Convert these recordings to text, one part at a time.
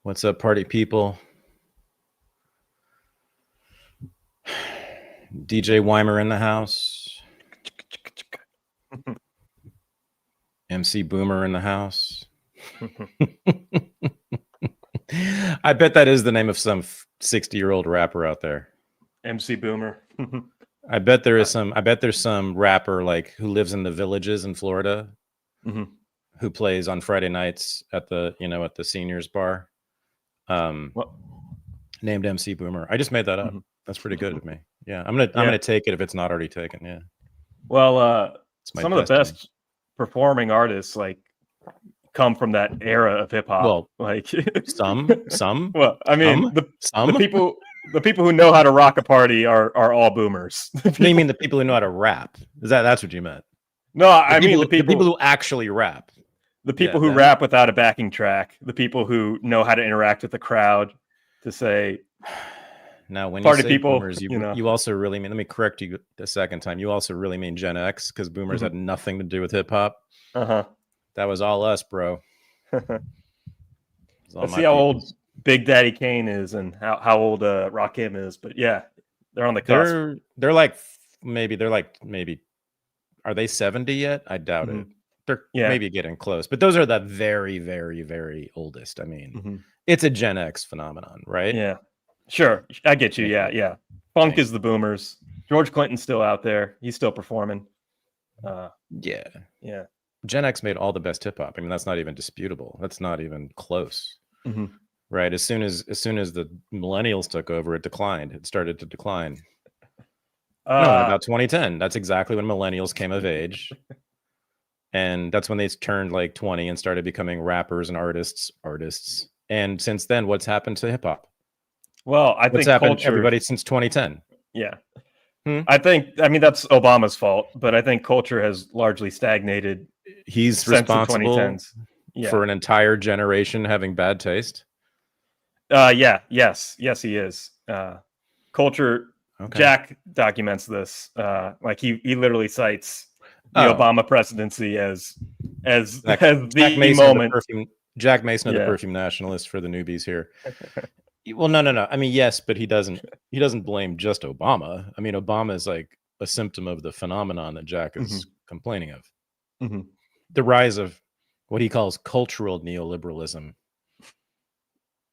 What's up, party people? DJ Weimer in the house. MC Boomer in the house. I bet that is the name of some 60-year-old rapper out there. MC Boomer. I bet there is some. I bet there's some rapper like who lives in the villages in Florida, who plays on Friday nights at the at the seniors bar. Named MC Boomer. I just made that up. That's pretty good of me. Yeah, I'm gonna take it if it's not already taken. Yeah. Well, some of the best performing artists like come from that era of hip hop. Well, like some. Well, I mean, some the people who know how to rock a party are all boomers. You mean the people who know how to rap? That's what you meant? No, I mean the people who actually rap. The people who rap without a backing track. The people who know how to interact with the crowd to say. Now, when party you say people, boomers, you also really mean. Let me correct you the second time. You also really mean Gen X because boomers had nothing to do with hip hop. That was all us, bro. Let's see how old Big Daddy Kane is and how old Rakim is. But yeah, they're on the cusp. They're like maybe. Are they 70 yet? I doubt it. They're maybe getting close, but those are the very, very, very oldest. I mean, it's a Gen X phenomenon, right? Yeah. Sure, I get you. Yeah. Funk is the boomers. George Clinton's still out there. He's still performing. Yeah. Yeah. Gen X made all the best hip hop. I mean, that's not even disputable. That's not even close. Right. As soon as the millennials took over, it declined. It started to decline. No, about 2010. That's exactly when millennials came of age. And that's when they turned like 20 and started becoming rappers and artists. And since then, what's happened to hip hop? Well, I think culture, everybody since 2010. Yeah. I mean, that's Obama's fault, but I think culture has largely stagnated. He's responsible for an entire generation having bad taste. Yes, he is. Culture. Okay. Jack documents this. Like he literally cites the Obama presidency as the moment. Jack Mason of the perfume nationalist for the newbies here. Well, no. I mean, yes, but he doesn't blame just Obama. I mean, Obama is like a symptom of the phenomenon that Jack is complaining of. The rise of what he calls cultural neoliberalism,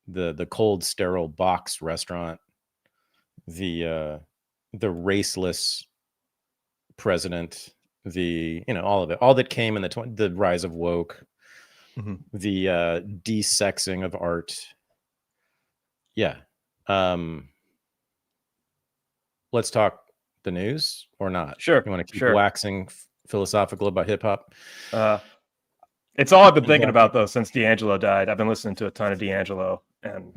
the cold, sterile box restaurant, the raceless president, all of it, all that came in the rise of woke, the desexing of art. Yeah. Let's talk the news or not? Sure. You want to keep waxing philosophical about hip hop? It's all I've been thinking about though since D'Angelo died. I've been listening to a ton of D'Angelo, and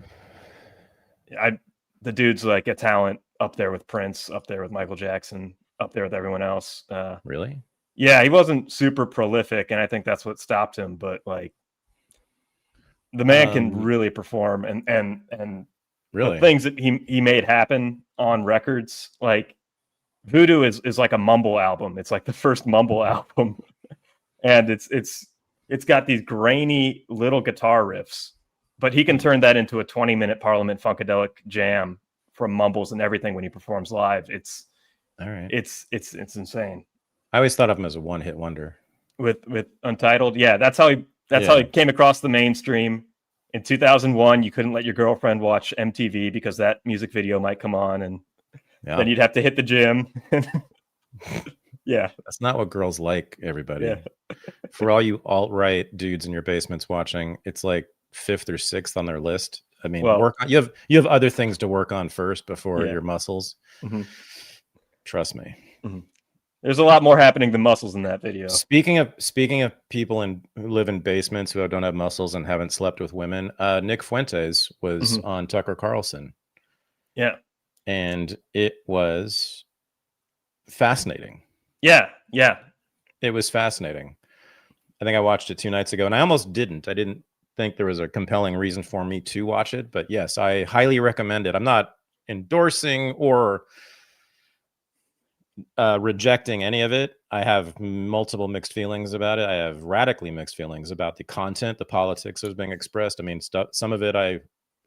the dude's like a talent up there with Prince, up there with Michael Jackson, up there with everyone else. Really? Yeah, he wasn't super prolific, and I think that's what stopped him. But like, the man can really perform, and really the things that he made happen on records, like Voodoo is like a mumble album. It's like the first mumble album, and it's got these grainy little guitar riffs, but he can turn that into a 20-minute Parliament Funkadelic jam from mumbles and everything when he performs live. It's all right. It's insane. I always thought of him as a one-hit wonder with Untitled. Yeah, that's how he came across the mainstream. In 2001, you couldn't let your girlfriend watch MTV because that music video might come on, and then you'd have to hit the gym. Yeah, that's not what girls like, everybody. Yeah. For all you alt-right dudes in your basements watching, it's like 5th or 6th on their list. I mean, you have other things to work on first before your muscles. Trust me. There's a lot more happening than muscles in that video. Speaking of people who live in basements who don't have muscles and haven't slept with women, Nick Fuentes was on Tucker Carlson. Yeah, and it was fascinating. Yeah. It was fascinating. I think I watched it 2 nights ago, and I almost didn't. I didn't think there was a compelling reason for me to watch it, but yes, I highly recommend it. I'm not endorsing or rejecting any of it. I have multiple mixed feelings about it. I have radically mixed feelings about the content, the politics that was being expressed. I mean, some of it I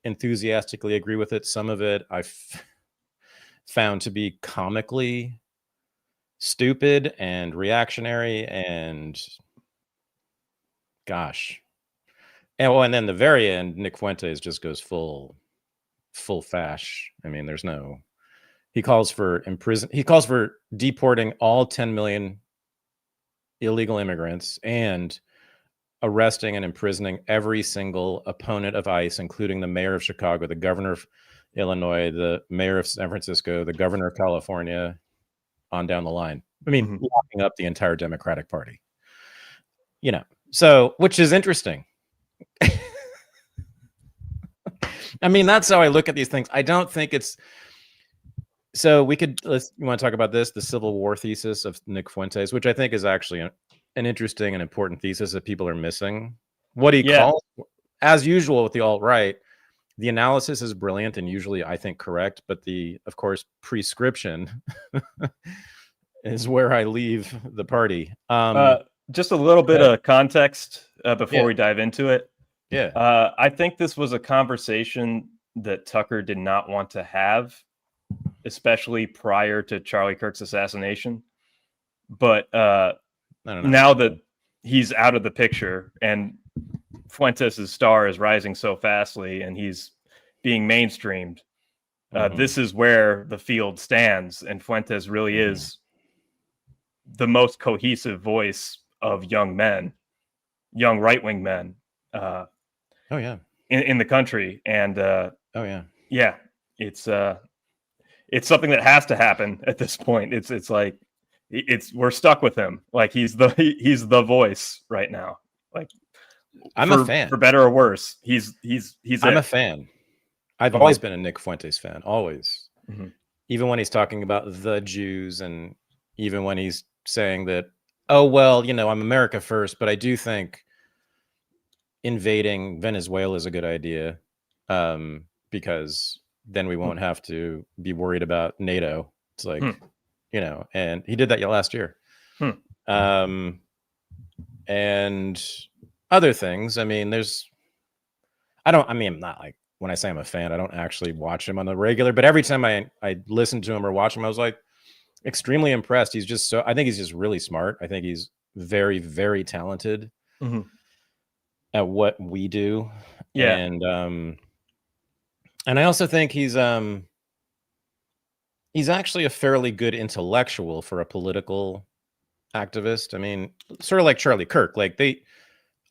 enthusiastically agree with it. Some of it I found to be comically stupid and reactionary, and gosh. And then the very end, Nick Fuentes just goes full fash. I mean, there's no. He calls for deporting all 10 million illegal immigrants and arresting and imprisoning every single opponent of ICE, including the mayor of Chicago, the governor of Illinois, the mayor of San Francisco, the governor of California, on down the line. I mean, locking up the entire Democratic Party. So, which is interesting. I mean, that's how I look at these things. I don't think it's. So you want to talk about this, the Civil War thesis of Nick Fuentes, which I think is actually an interesting and important thesis that people are missing. What he calls, as usual with the alt-right, the analysis is brilliant and usually I think correct, but of course, prescription is where I leave the party. Just a little bit of context before we dive into it. Yeah. I think this was a conversation that Tucker did not want to have, especially prior to Charlie Kirk's assassination. But now that he's out of the picture and Fuentes' star is rising so fastly and he's being mainstreamed, this is where the field stands. And Fuentes really is the most cohesive voice of young men, young right-wing men. In the country. And it's something that has to happen at this point. It's like we're stuck with him. Like he's the voice right now. Like I'm a fan, for better or worse. He's I'm a fan. I've always been a Nick Fuentes fan, always. Even when he's talking about the Jews, and even when he's saying that, oh well, I'm America first, but I do think invading Venezuela is a good idea, because then we won't have to be worried about NATO. It's like, and he did that last year. And other things. I mean, I'm not like, when I say I'm a fan, I don't actually watch him on the regular, but every time I listen to him or watch him, I was like extremely impressed. He's just I think he's just really smart. I think he's very, very talented at what we do. And I also think he's actually a fairly good intellectual for a political activist. I mean, sort of like Charlie Kirk. Like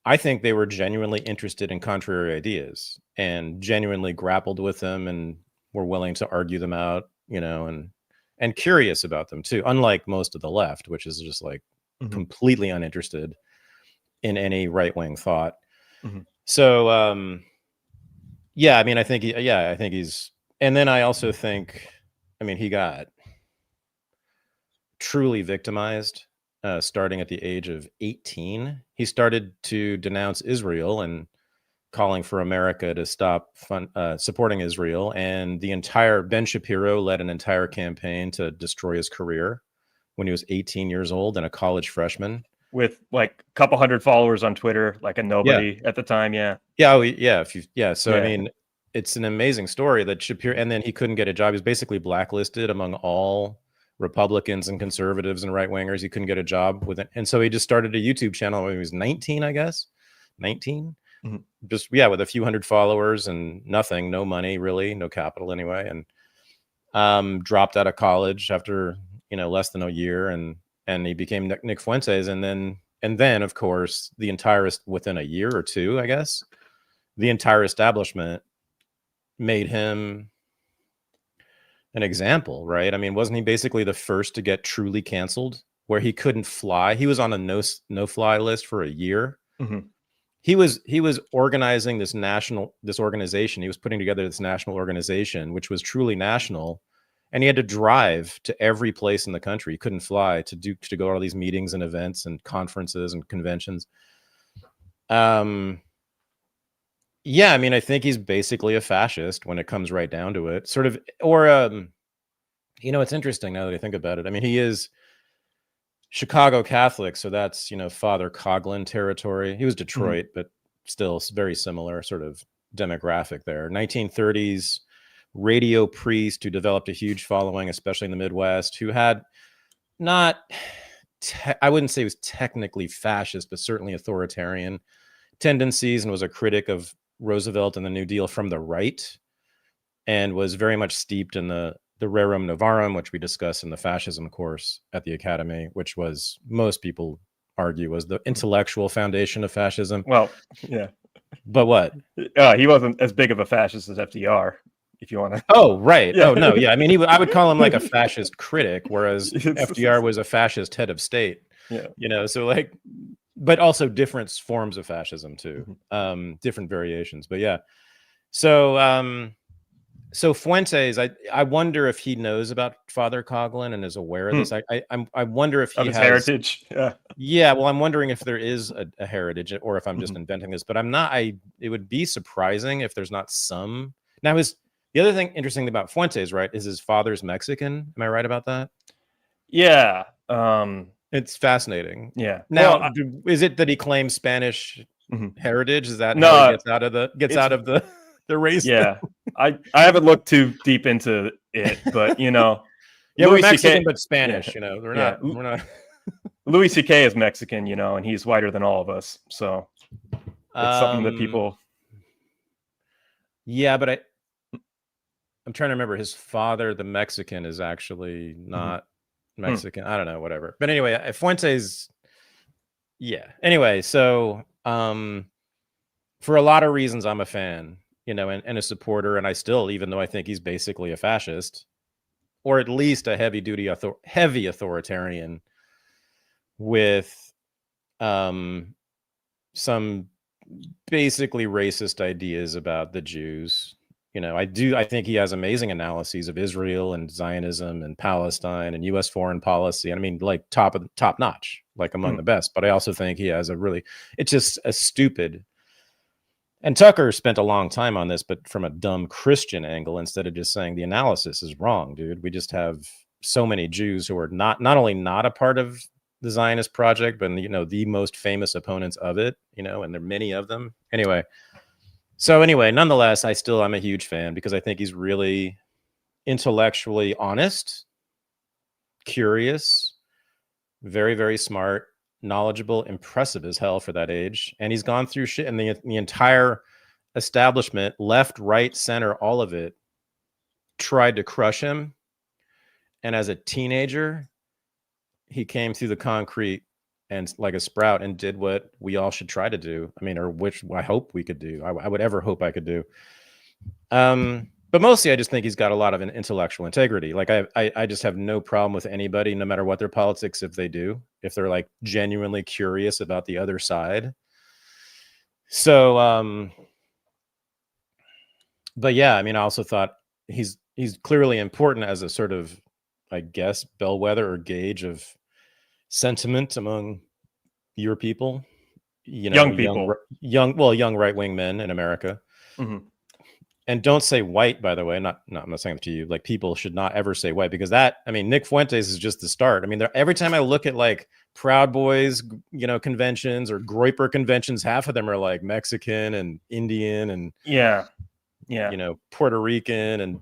I think they were genuinely interested in contrary ideas and genuinely grappled with them and were willing to argue them out, and curious about them too. Unlike most of the left, which is just like completely uninterested in any right-wing thought. So, I mean, I think he's, and then I also think, I mean, he got truly victimized, starting at the age of 18. He started to denounce Israel and calling for America to stop supporting Israel. And Ben Shapiro led an entire campaign to destroy his career when he was 18 years old and a college freshman. With like a couple hundred followers on Twitter, like a nobody at the time. So I mean, it's an amazing story that Shapiro, and then he couldn't get a job. He was basically blacklisted among all Republicans and conservatives and right wingers. He couldn't get a job with it, and so he just started a YouTube channel when he was 19, I guess, 19, just with a few hundred followers and nothing, no money really, no capital anyway, and dropped out of college after less than a year, and he became Nick Fuentes. And then of course within a year or two, I guess, the entire establishment made him an example, right? I mean, wasn't he basically the first to get truly canceled, where he couldn't fly? He was on a no-fly list for a year. He was organizing this organization. He was putting together this national organization, which was truly national. And he had to drive to every place in the country. He couldn't fly to go to all these meetings and events and conferences and conventions. I mean, I think he's basically a fascist when it comes right down to it. Sort of, or It's interesting now that I think about it. I mean, he is Chicago Catholic, so that's, Father Coughlin territory. He was Detroit, but still very similar sort of demographic there. 1930s radio priest who developed a huge following, especially in the Midwest, who had not, I wouldn't say he was technically fascist, but certainly authoritarian tendencies, and was a critic of Roosevelt and the New Deal from the right, and was very much steeped in the rerum novarum, which we discuss in the fascism course at the Academy, which was, most people argue, was the intellectual foundation of fascism. Well, yeah. But what? He wasn't as big of a fascist as FDR, if you want to. Oh, right. Yeah. Oh, no. Yeah. I mean, I would call him like a fascist critic, whereas FDR was a fascist head of state. Yeah. So like, but also different forms of fascism too, different variations. But yeah. So Fuentes, I wonder if he knows about Father Coughlin and is aware of this. I wonder if he has heritage. Yeah. Well, I'm wondering if there is a heritage, or if I'm just inventing this. But I'm not. It would be surprising if there's not some. Now, the other thing interesting about Fuentes, right, is his father's Mexican. Am I right about that? Yeah. It's fascinating. Yeah. Now, is it that he claims Spanish heritage? Is that no? How he gets out of the race? Yeah. I haven't looked too deep into it, but yeah, we're Mexican but Spanish. We're not. Louis C.K. is Mexican, and he's whiter than all of us, so it's something that people. Yeah, but I'm trying to remember. His father, the Mexican, is actually not Mexican. I don't know, whatever. But anyway, Fuentes. Yeah. Anyway, so for a lot of reasons, I'm a fan. And a supporter, and I still, even though I think he's basically a fascist, or at least a heavy authoritarian, with some basically racist ideas about the Jews. I think he has amazing analyses of Israel and Zionism and Palestine and U.S. foreign policy. And I mean, like top notch, like among the best. But I also think he has it's just a stupid. And Tucker spent a long time on this, but from a dumb Christian angle, instead of just saying the analysis is wrong, dude. We just have so many Jews who are not only not a part of the Zionist project, but the most famous opponents of it, and there are many of them. Anyway, nonetheless, I'm a huge fan, because I think he's really intellectually honest, curious, very, very smart, knowledgeable, impressive as hell for that age. And he's gone through shit, and the entire establishment, left, right, center, all of it, tried to crush him. And as a teenager, he came through the concrete and like a sprout and did what we all should try to do. I mean, or which I hope we could do. I would ever hope I could do. But mostly I just think he's got a lot of intellectual integrity. Like I just have no problem with anybody, no matter what their politics, if they're like genuinely curious about the other side. So, but yeah, I mean, I also thought he's clearly important as a sort of, I guess, bellwether or gauge of sentiment among your people, young people, young right-wing men in America. And don't say white, by the way. I'm not saying that to you. Like, people should not ever say white, because Nick Fuentes is just the start. I mean, every time I look at like Proud Boys, conventions or Groyper conventions, half of them are like Mexican and Indian and Puerto Rican and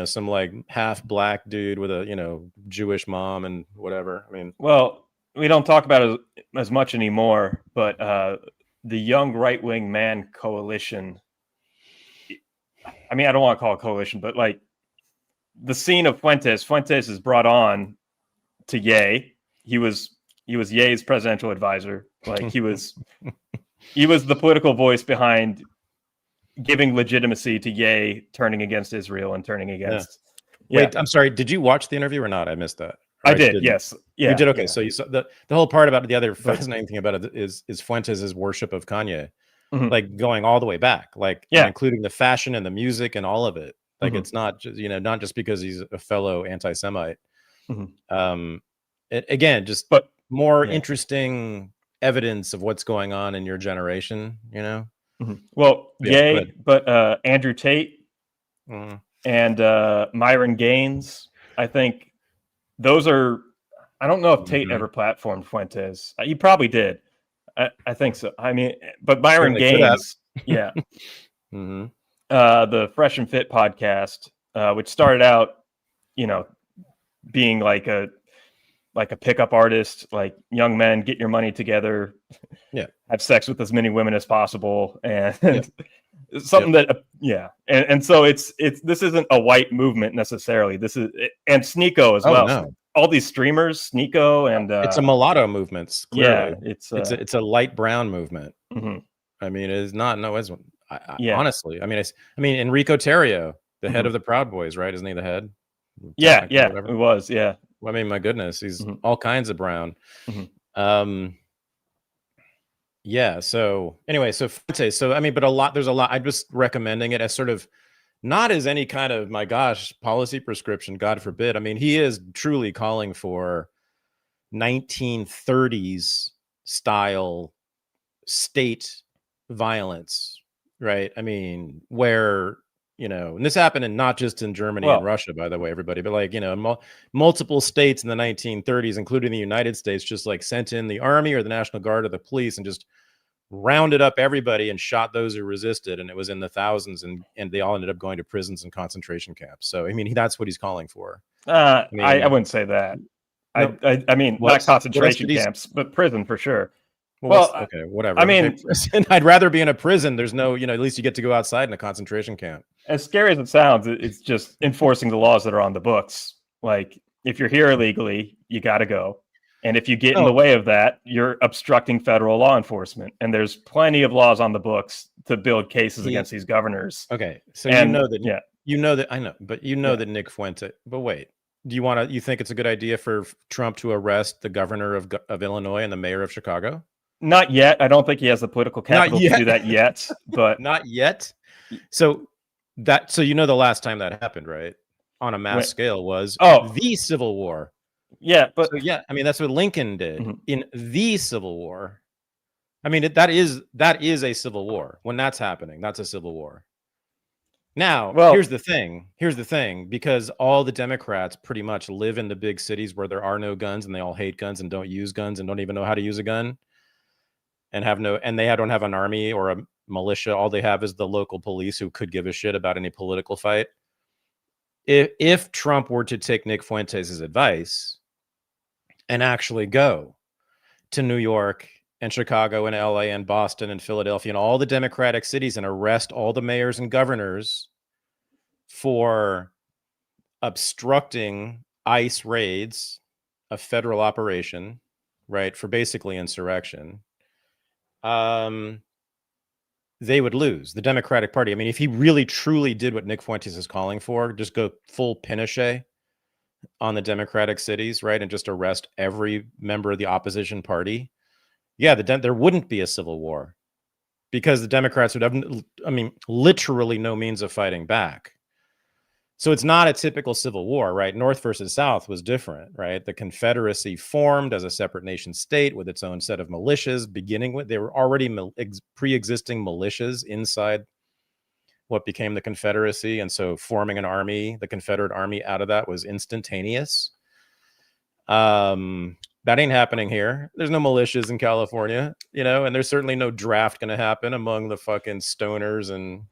some like half black dude with a Jewish mom and whatever. I mean, well, we don't talk about it as much anymore, but the Young Right-Wing Man Coalition. I mean, I don't want to call it coalition, but like the scene of Fuentes is brought on to Ye. He was Ye's presidential advisor. Like he was the political voice behind giving legitimacy to Ye turning against Israel and turning against. Yeah. Wait, I'm sorry. Did you watch the interview or not? I missed that. I did. Yes. Yeah. You did. Okay. Yeah. So you saw the whole part about it. The other fascinating thing about it is Fuentes' worship of Kanye. Like going all the way back, like including the fashion and the music and all of it. Like it's not just not just because he's a fellow anti-Semite. But more interesting evidence of what's going on in your generation. Well, but Andrew Tate and Myron Gaines I think those are. I don't know if Tate ever platformed Fuentes. He probably did. I think so. I mean, but Byron Gaines, yeah. The Fresh and Fit podcast, which started out, being like a pickup artist, like young men get your money together, have sex with as many women as possible, and something that and so it's this isn't a white movement necessarily. This is and Sneeko as well. No. All these streamers, Sneeko, and it's a mulatto movement. Clearly. Yeah, it's a light brown movement. I mean, it's not honestly. I mean, Enrico Terrio, the head of the Proud Boys, right? Isn't he the head? Yeah, it was. Yeah. Well, I mean, my goodness, he's all kinds of brown. Yeah. So anyway, so Fuentes. So I mean, but there's a lot. I'm just recommending it as sort of not as any kind of, my gosh, policy prescription, God forbid. I mean, he is truly calling for 1930s style state violence, right? I mean, where, and this happened not just in Germany and Russia, by the way, everybody, but like, multiple states in the 1930s, including the United States, just like sent in the army or the National Guard or the police and just rounded up everybody and shot those who resisted. And it was in the thousands, and they all ended up going to prisons and concentration camps. So, I mean, that's what he's calling for. I wouldn't say that. No, I mean, not concentration camps, but prison for sure. Well, okay, whatever. I mean, I'd rather be in a prison. There's no, at least you get to go outside in a concentration camp. As scary as it sounds, it's just enforcing the laws that are on the books. Like, if you're here illegally, you got to go. And if you get in the way of that, you're obstructing federal law enforcement. And there's plenty of laws on the books to build cases against these governors. Okay, so I know, but that Nick Fuentes. But wait, you think it's a good idea for Trump to arrest the governor of Illinois and the mayor of Chicago? Not yet. I don't think he has the political capital to do that yet. But not yet. So the last time that happened, right, on a mass scale was the Civil War. Yeah, but I mean, that's what Lincoln did in the Civil War. I mean, that is a civil war. When that's happening, that's a civil war. Now, here's the thing, because all the Democrats pretty much live in the big cities where there are no guns, and they all hate guns and don't use guns and don't even know how to use a gun. And they don't have an army or a militia. All they have is the local police who could give a shit about any political fight. If Trump were to take Nick Fuentes' advice and actually go to New York and Chicago and LA and Boston and Philadelphia and all the Democratic cities and arrest all the mayors and governors for obstructing ICE raids, a federal operation, right, for basically insurrection, they would lose. The Democratic Party. I mean, if he really truly did what Nick Fuentes is calling for, just go full Pinochet on the Democratic cities, right, and just arrest every member of the opposition party, there wouldn't be a civil war, because the Democrats would have, literally no means of fighting back. So it's not a typical civil war, right? North versus South was different, right? The Confederacy formed as a separate nation state with its own set of militias. There were already pre-existing militias inside what became the Confederacy, and so forming an army, the Confederate Army, out of that was instantaneous. That ain't happening here. There's no militias in California, and there's certainly no draft going to happen among the fucking stoners and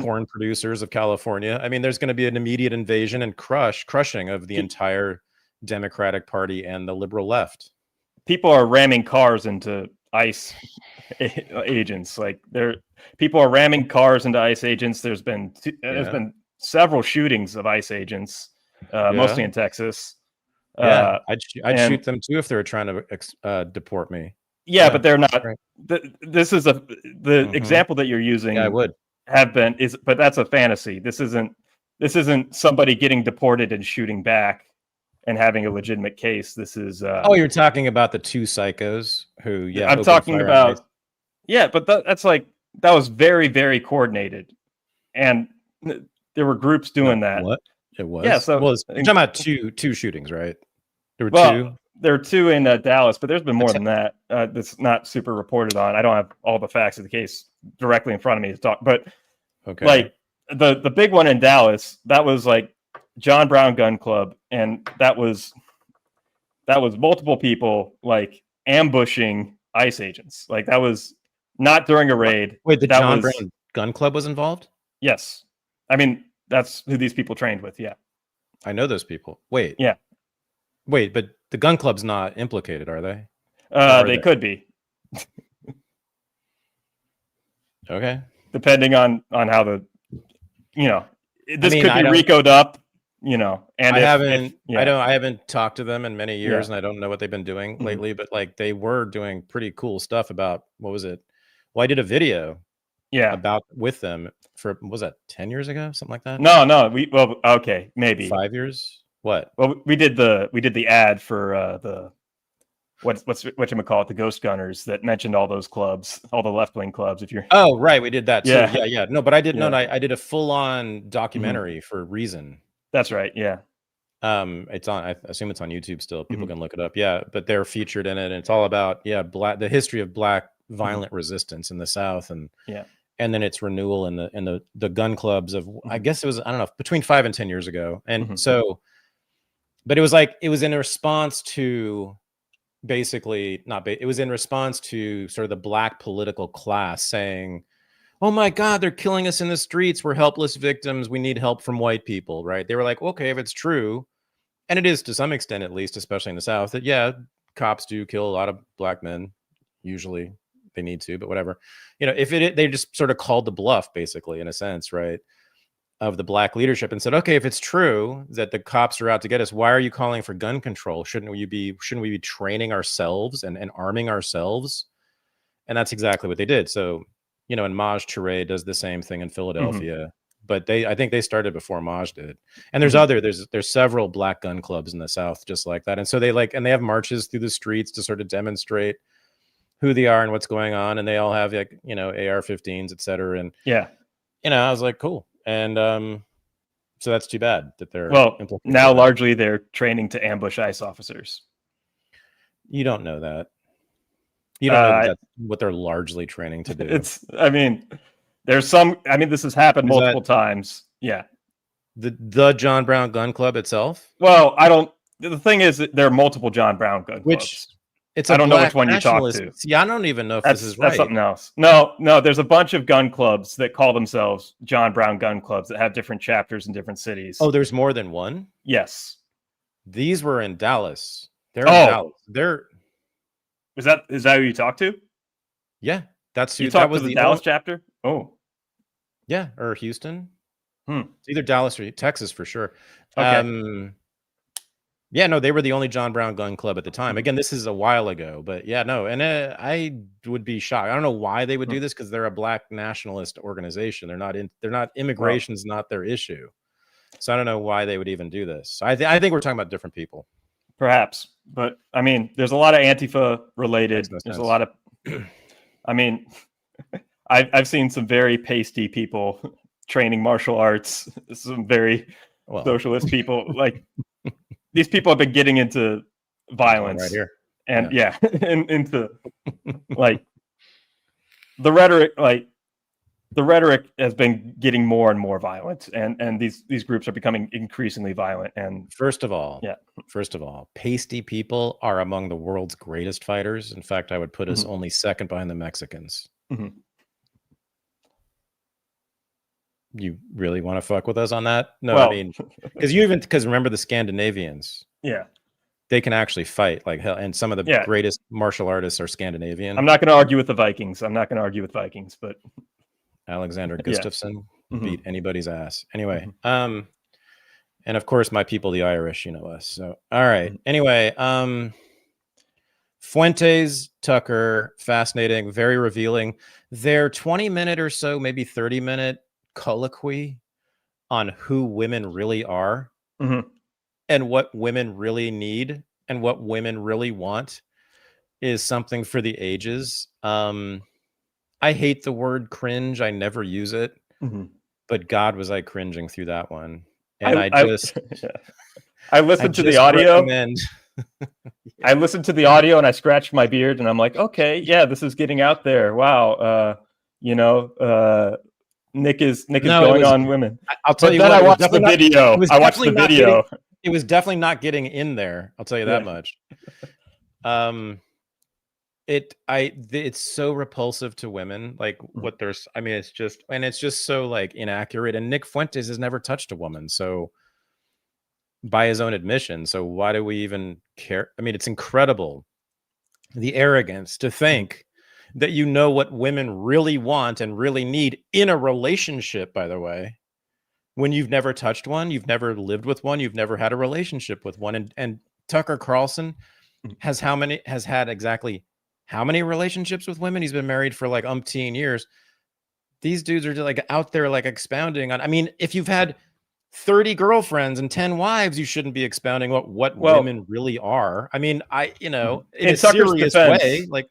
corn producers of California. I mean, there's going to be an immediate invasion and crushing of the entire Democratic Party and the liberal left. People are ramming cars into ICE agents. Like, people are ramming cars into ICE agents. There's been several shootings of ICE agents, mostly in Texas. I'd shoot them too if they were trying to deport me. But they're not. This is the example that you're using. I would but that's a fantasy. This isn't somebody getting deported and shooting back and having a legitimate case. This is you're talking about the two psychos who I'm talking about. But that was very, very coordinated, and there were groups doing that. What it was? Yeah. So you're talking about two shootings, right? There were two. There were two in Dallas, but there's been more than that. That's not super reported on. I don't have all the facts of the case directly in front of me to talk, but like the big one in Dallas, that was like John Brown Gun Club, and that was multiple people like ambushing ICE agents. Like that was not during a raid. Wait, the that John was, Brown Gun Club was involved? Yes. I mean, that's who these people trained with. Yeah. I know those people. Wait. Yeah. Wait, but the gun club's not implicated, are they? They could be. Okay. Depending on how the, this could be RICO'd up, and I haven't talked to them in many years, and I don't know what they've been doing lately, but like they were doing pretty cool stuff about, what was it? Well, I did a video with them for, was that 10 years ago? Something like that? No, okay, maybe 5 years. What? Well, we did the ad for the whatchamacallit, the Ghost Gunners, that mentioned all those clubs, all the left-wing clubs. If you're right, we did that too. Yeah. No, but I did I did a full-on documentary for Reason. That's right. Yeah. It's on, I assume it's on YouTube still. People can look it up. Yeah, but they're featured in it, and it's all about the history of Black violent resistance in the South, and then its renewal in the gun clubs of, I guess it was, I don't know, between 5 and 10 years ago. And so, but it was in response to, basically it was in response to sort of the Black political class saying, oh my God, they're killing us in the streets, we're helpless victims, we need help from white people, right? They were like, okay, if it's true, and it is to some extent, at least, especially in the South, that cops do kill a lot of Black men, usually they need to, but whatever, if they just sort of called the bluff, basically, in a sense, right, of the Black leadership, and said, okay, if it's true that the cops are out to get us, why are you calling for gun control? Shouldn't we be training ourselves and arming ourselves? And that's exactly what they did. So, and Maj Toure does the same thing in Philadelphia, but I think they started before Maj did. And there's several Black gun clubs in the South just like that. And so they have marches through the streets to sort of demonstrate who they are and what's going on. And they all have AR-15s, et cetera. And I was like, cool. And so that's too bad that they're now largely they're training to ambush ICE officers. You don't know that. You don't know that's what they're largely training to do. This has happened multiple times. Yeah. The John Brown Gun Club itself? Well, the thing is that there are multiple John Brown gun clubs. I don't know which one you talk to. See, I don't even know if this is right. That's something else. No, there's a bunch of gun clubs that call themselves John Brown Gun Clubs that have different chapters in different cities. Oh, there's more than one? Yes. These were in Dallas. They're in Dallas. Is that who you talked to? Yeah. That's who you talked to the Dallas chapter? Oh. Yeah, or Houston. It's either Dallas or Texas for sure. Okay. Yeah, no, they were the only John Brown Gun Club at the time. Again, this is a while ago, but and I would be shocked. I don't know why they would do this, because they're a Black nationalist organization. They're not immigration's not their issue. So I don't know why they would even do this. So I think we're talking about different people. Perhaps, but I mean, there's a lot of Antifa related. There's a lot of, I mean, I've seen some very pasty people training martial arts, some very socialist people. Like, these people have been getting into violence right here, and and into like the rhetoric has been getting more and more violent, and these groups are becoming increasingly violent. And first of all, pasty people are among the world's greatest fighters. In fact, I would put us only second behind the Mexicans. You really want to fuck with us on that? No, I mean, because remember the Scandinavians? Yeah, they can actually fight like hell, and some of the greatest martial artists are Scandinavian. I'm not going to argue with the Vikings. But Alexander Gustafsson beat anybody's ass. Anyway, and of course my people, the Irish, us. So all right. Anyway, Fuentes, Tucker, fascinating, very revealing. Their 20-minute or so, maybe 30-minute colloquy on who women really are and what women really need and what women really want is something for the ages. I hate the word cringe. I never use it, but God, was I cringing through that one. And I listened to the audio. I listened to the audio and I scratched my beard and I'm like, okay, yeah, this is getting out there. Wow. Nick is going on women. I'll tell you then what, I watched the video. It was definitely not getting in there. I'll tell you that much. It's so repulsive to women, like what there's, I mean, it's just so like inaccurate. And Nick Fuentes has never touched a woman. So by his own admission, so why do we even care? I mean, it's incredible. The arrogance to think that you know what women really want and really need in a relationship, by the way, when you've never touched one, you've never lived with one, you've never had a relationship with one. And Tucker Carlson has had exactly how many relationships with women? He's been married for like umpteen years. These dudes are just like out there like expounding on, I mean, if you've had 30 girlfriends and 10 wives, you shouldn't be expounding what women really are. I mean, in a serious way, like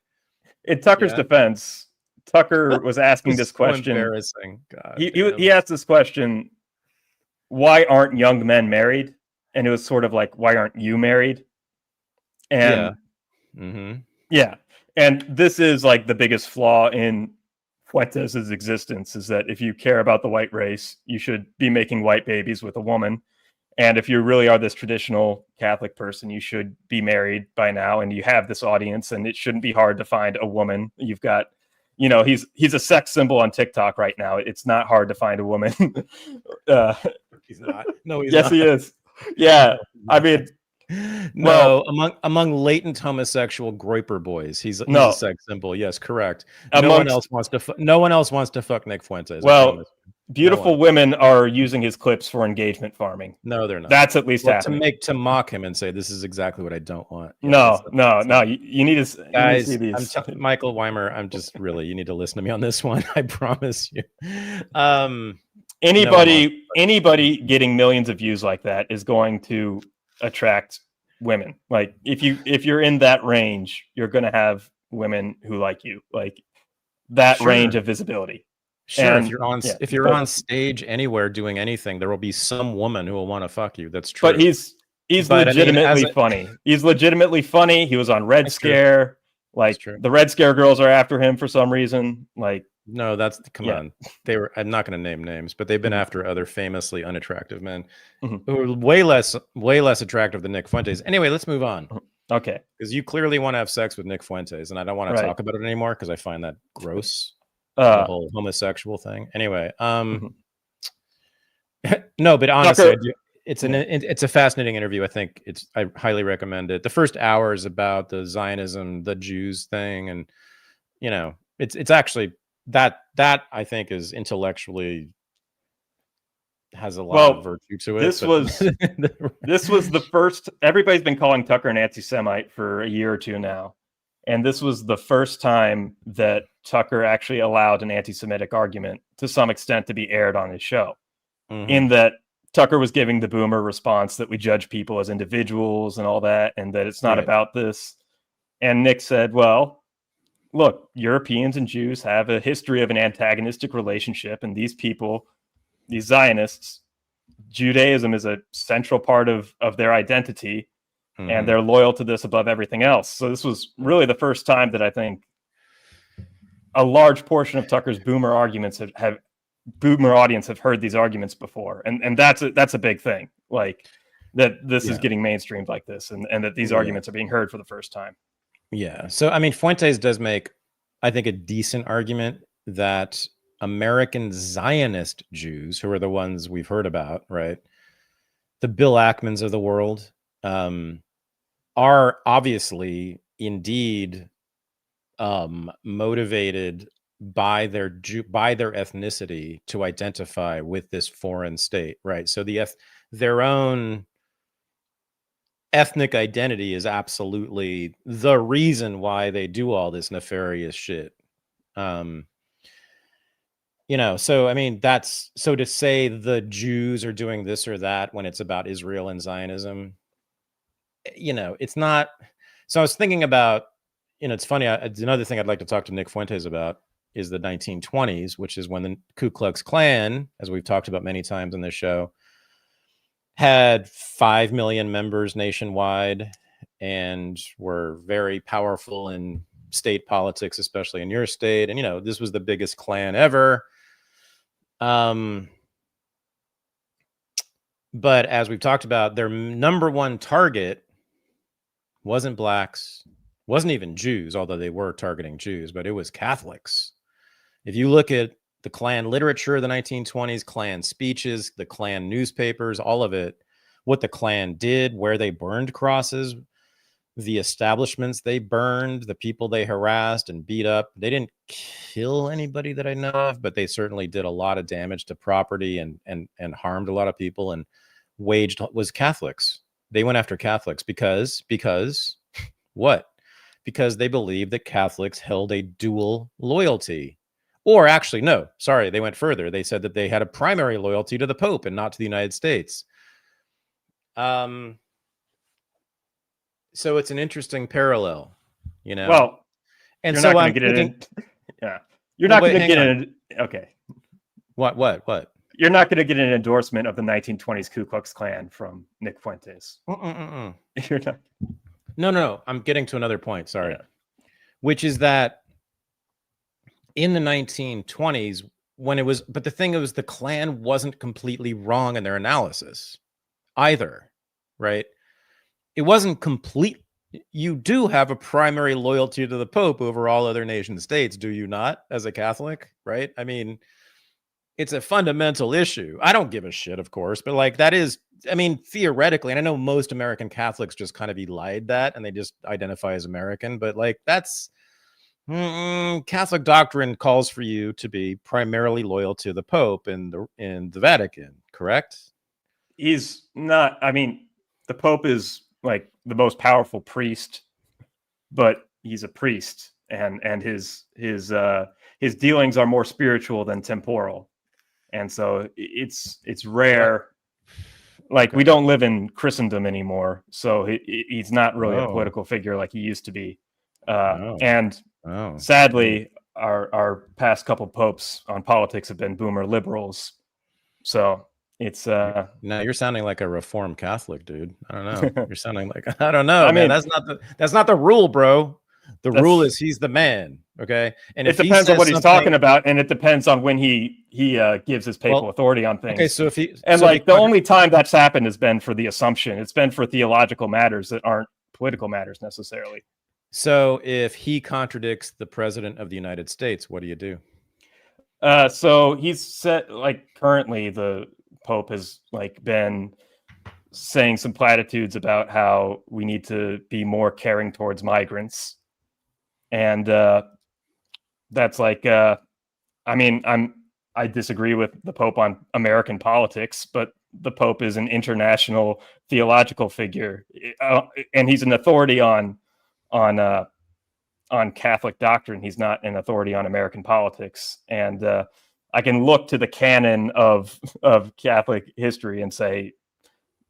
in Tucker's defense, Tucker was asking this question. Embarrassing. God, he asked this question, why aren't young men married? And it was sort of like, why aren't you married? And and this is like the biggest flaw in Fuentes' existence, is that if you care about the white race, you should be making white babies with a woman. And if you really are this traditional Catholic person, you should be married by now, and you have this audience, and it shouldn't be hard to find a woman. You've got, he's a sex symbol on TikTok right now. It's not hard to find a woman. He's not. No, he's yes, not. He is. Yeah. I mean, no, among latent homosexual groiper boys, he's a sex symbol. Yes, correct. No one else wants to fuck Nick Fuentes. Well, beautiful women are using his clips for engagement farming. No, they're not. That's at least happening. To mock him and say this is exactly what I don't want. No. You need to, guys. You need to see these. Michael Weimer, I'm just really, you need to listen to me on this one. I promise you. Anybody getting millions of views like that is going to attract women. Like if you're in that range, you're going to have women who like you, like that range of visibility. Sure. And if you're on stage anywhere doing anything, there will be some woman who will want to fuck you. That's true. But he's legitimately funny. He's legitimately funny. He was on Red Scare. Like the Red Scare girls are after him for some reason. Like, no, come on. I'm not going to name names, but they've been after other famously unattractive men who are way less attractive than Nick Fuentes. Anyway, let's move on. Okay. Because you clearly want to have sex with Nick Fuentes, and I don't want to talk about it anymore because I find that gross. The whole homosexual thing. Anyway, no, but honestly, it's a fascinating interview. I think I highly recommend it. The first hour is about the Zionism, the Jews thing, and it's actually that I think is intellectually has a lot of virtue to it. This was the first. Everybody's been calling Tucker an anti-Semite for a year or two now. And this was the first time that Tucker actually allowed an anti-Semitic argument to some extent to be aired on his show. In that Tucker was giving the boomer response that we judge people as individuals and all that, and that it's not about this. And Nick said, well, look, Europeans and Jews have a history of an antagonistic relationship, and these people, these Zionists, Judaism is a central part of their identity. And they're loyal to this above everything else. So this was really the first time that I think a large portion of Tucker's boomer arguments boomer audience have heard these arguments before. And that's a big thing. Like that this is getting mainstreamed like this, and that these arguments are being heard for the first time. Yeah. So I mean, Fuentes does make, I think, a decent argument that American Zionist Jews, who are the ones we've heard about, right? The Bill Ackmans of the world, are obviously indeed motivated by their ethnicity to identify with this foreign state, right? So their own ethnic identity is absolutely the reason why they do all this nefarious shit. So I mean, so to say the Jews are doing this or that when it's about Israel and Zionism, it's not. So I was thinking about, it's funny. Another thing I'd like to talk to Nick Fuentes about is the 1920s, which is when the Ku Klux Klan, as we've talked about many times on this show, had 5 million members nationwide and were very powerful in state politics, especially in your state. And, this was the biggest Klan ever. But as we've talked about, their number one target wasn't blacks, wasn't even Jews, although they were targeting Jews, but it was Catholics. If you look at the Klan literature of the 1920s, Klan speeches, the Klan newspapers, all of it, what the Klan did, where they burned crosses, the establishments they burned, the people they harassed and beat up. They didn't kill anybody that I know of, but they certainly did a lot of damage to property and harmed a lot of people and was Catholics. They went after Catholics because what? Because they believed that Catholics held a dual loyalty. Or actually, no, sorry, they went further. They said that they had a primary loyalty to the Pope and not to the United States. So it's an interesting parallel, you know. Well, and you're so not I'm going to get thinking, it. Yeah, you're not going to get it. Okay. What? You're not going to get an endorsement of the 1920s Ku Klux Klan from Nick Fuentes. You're not. No. I'm getting to another point. Sorry, Yeah. Which is that in the 1920s, when it was, but the thing is, the Klan wasn't completely wrong in their analysis either, right? It wasn't complete. You do have a primary loyalty to the Pope over all other nation states, do you not, as a Catholic, right? I mean, it's a fundamental issue. I don't give a shit, of course, but like that is, I mean, theoretically, and I know most American Catholics just kind of elide that and they just identify as American, but like that's Catholic doctrine calls for you to be primarily loyal to the Pope in the Vatican, correct? He's not. I mean, the Pope is like the most powerful priest, but he's a priest, and his dealings are more spiritual than temporal, and so it's rare. Like we don't live in Christendom anymore, so he's not really a political figure like he used to be. And sadly, our past couple popes on politics have been boomer liberals. So it's now you're sounding like a Reformed Catholic, dude. I don't know. You're sounding like I don't know, man. That's not the rule, bro. The rule is he's the man. Okay, and it depends on what he's talking about, and it depends on when he gives his papal authority on things. Okay, so if he the only time that's happened has been for the Assumption. It's been for theological matters that aren't political matters necessarily. So if he contradicts the president of the United States, what do you do? So he's said, like, currently the Pope has like been saying some platitudes about how we need to be more caring towards migrants, and that's like I mean, I disagree with the Pope on American politics, but the Pope is an international theological figure, and he's an authority on Catholic doctrine. He's not an authority on American politics, and I can look to the canon of Catholic history and say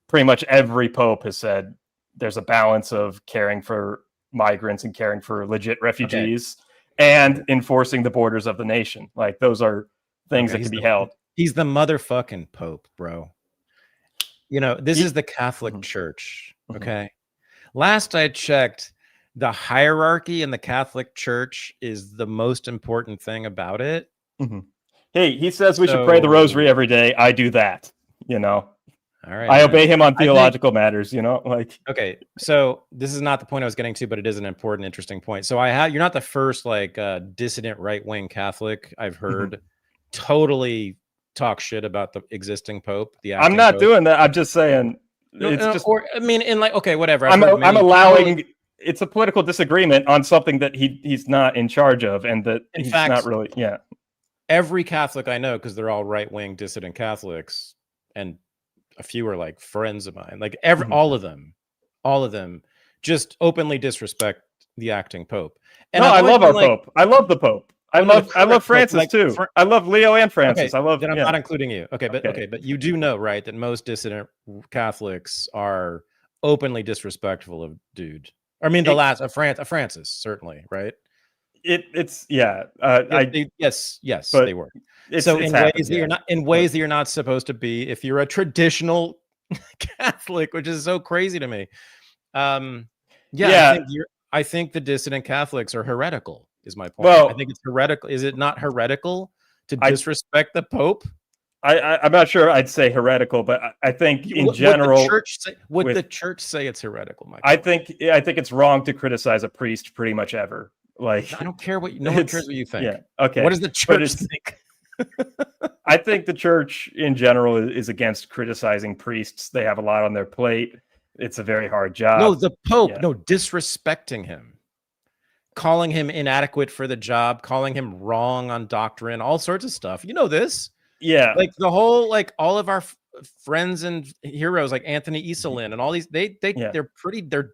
pretty much every Pope has said there's a balance of caring for migrants and caring for legit refugees and enforcing the borders of the nation. Like those are things that can be held. He's the motherfucking Pope, bro. You know, this is the Catholic Church. Okay. Last I checked, the hierarchy in the Catholic Church is the most important thing about it. Hey, he says we should pray the rosary every day. I do that, you know. All right. I obey him on theological matters, you know, like. Okay, so this is not the point I was getting to, but it is an important, interesting point. So you're not the first like dissident right-wing Catholic I've heard totally talk shit about the existing Pope. I'm not doing that. I'm just saying. I mean, in like, okay, whatever. I'm allowing. It's a political disagreement on something that he's not in charge of, and that he's not really. Yeah. Every Catholic I know, because they're all right-wing dissident Catholics, and a few are like friends of mine, like all of them just openly disrespect the acting Pope. And I love our Pope. I love the Pope. I love Francis too. I love Leo and Francis. Okay, then I'm not including you. Okay, but you do know, right, that most dissident Catholics are openly disrespectful of dude. I mean, Francis certainly, right? Yes, but they were. So in ways that you're not supposed to be if you're a traditional Catholic, which is so crazy to me. I think the dissident Catholics are heretical. Is my point. Well, I think it's heretical. Is it not heretical to disrespect the Pope? I'm not sure I'd say heretical, but I think in general, would the church say it's heretical, Michael? I think it's wrong to criticize a priest pretty much ever. Like, I don't care what no one cares what you think. Yeah. Okay. What does the church think? I think the church in general is against criticizing priests. They have a lot on their plate. It's a very hard job. No, the Pope, disrespecting him, calling him inadequate for the job, calling him wrong on doctrine, all sorts of stuff. You know this. Yeah. Like the whole, like all of our friends and heroes like Anthony Iselin and all these, they're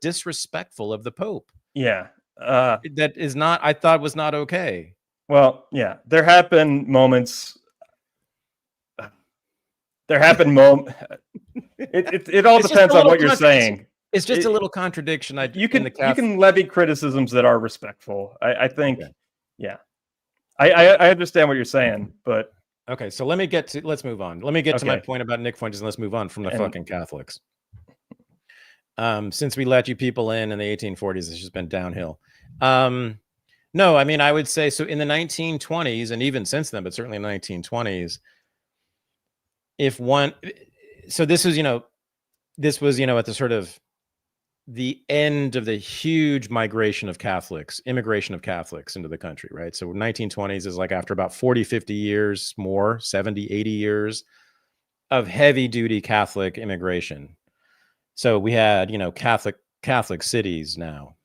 disrespectful of the Pope. Yeah. That is not, I thought was not okay. Well, yeah, there have been moments. It all depends on what you're saying. It's just a little contradiction. You can levy criticisms that are respectful. I think, I understand what you're saying, but okay. So let's move on. Let me get to my point about Nick Fuentes, and let's move on from the fucking Catholics. Since we let you people in the 1840s, it's just been downhill. No, I mean, I would say so in the 1920s, and even since then, but certainly in the 1920s, this was, at the sort of the end of the huge immigration of Catholics into the country, right? So 1920s is like after about 40, 50 years more, 70, 80 years of heavy duty Catholic immigration. So we had, Catholic cities now.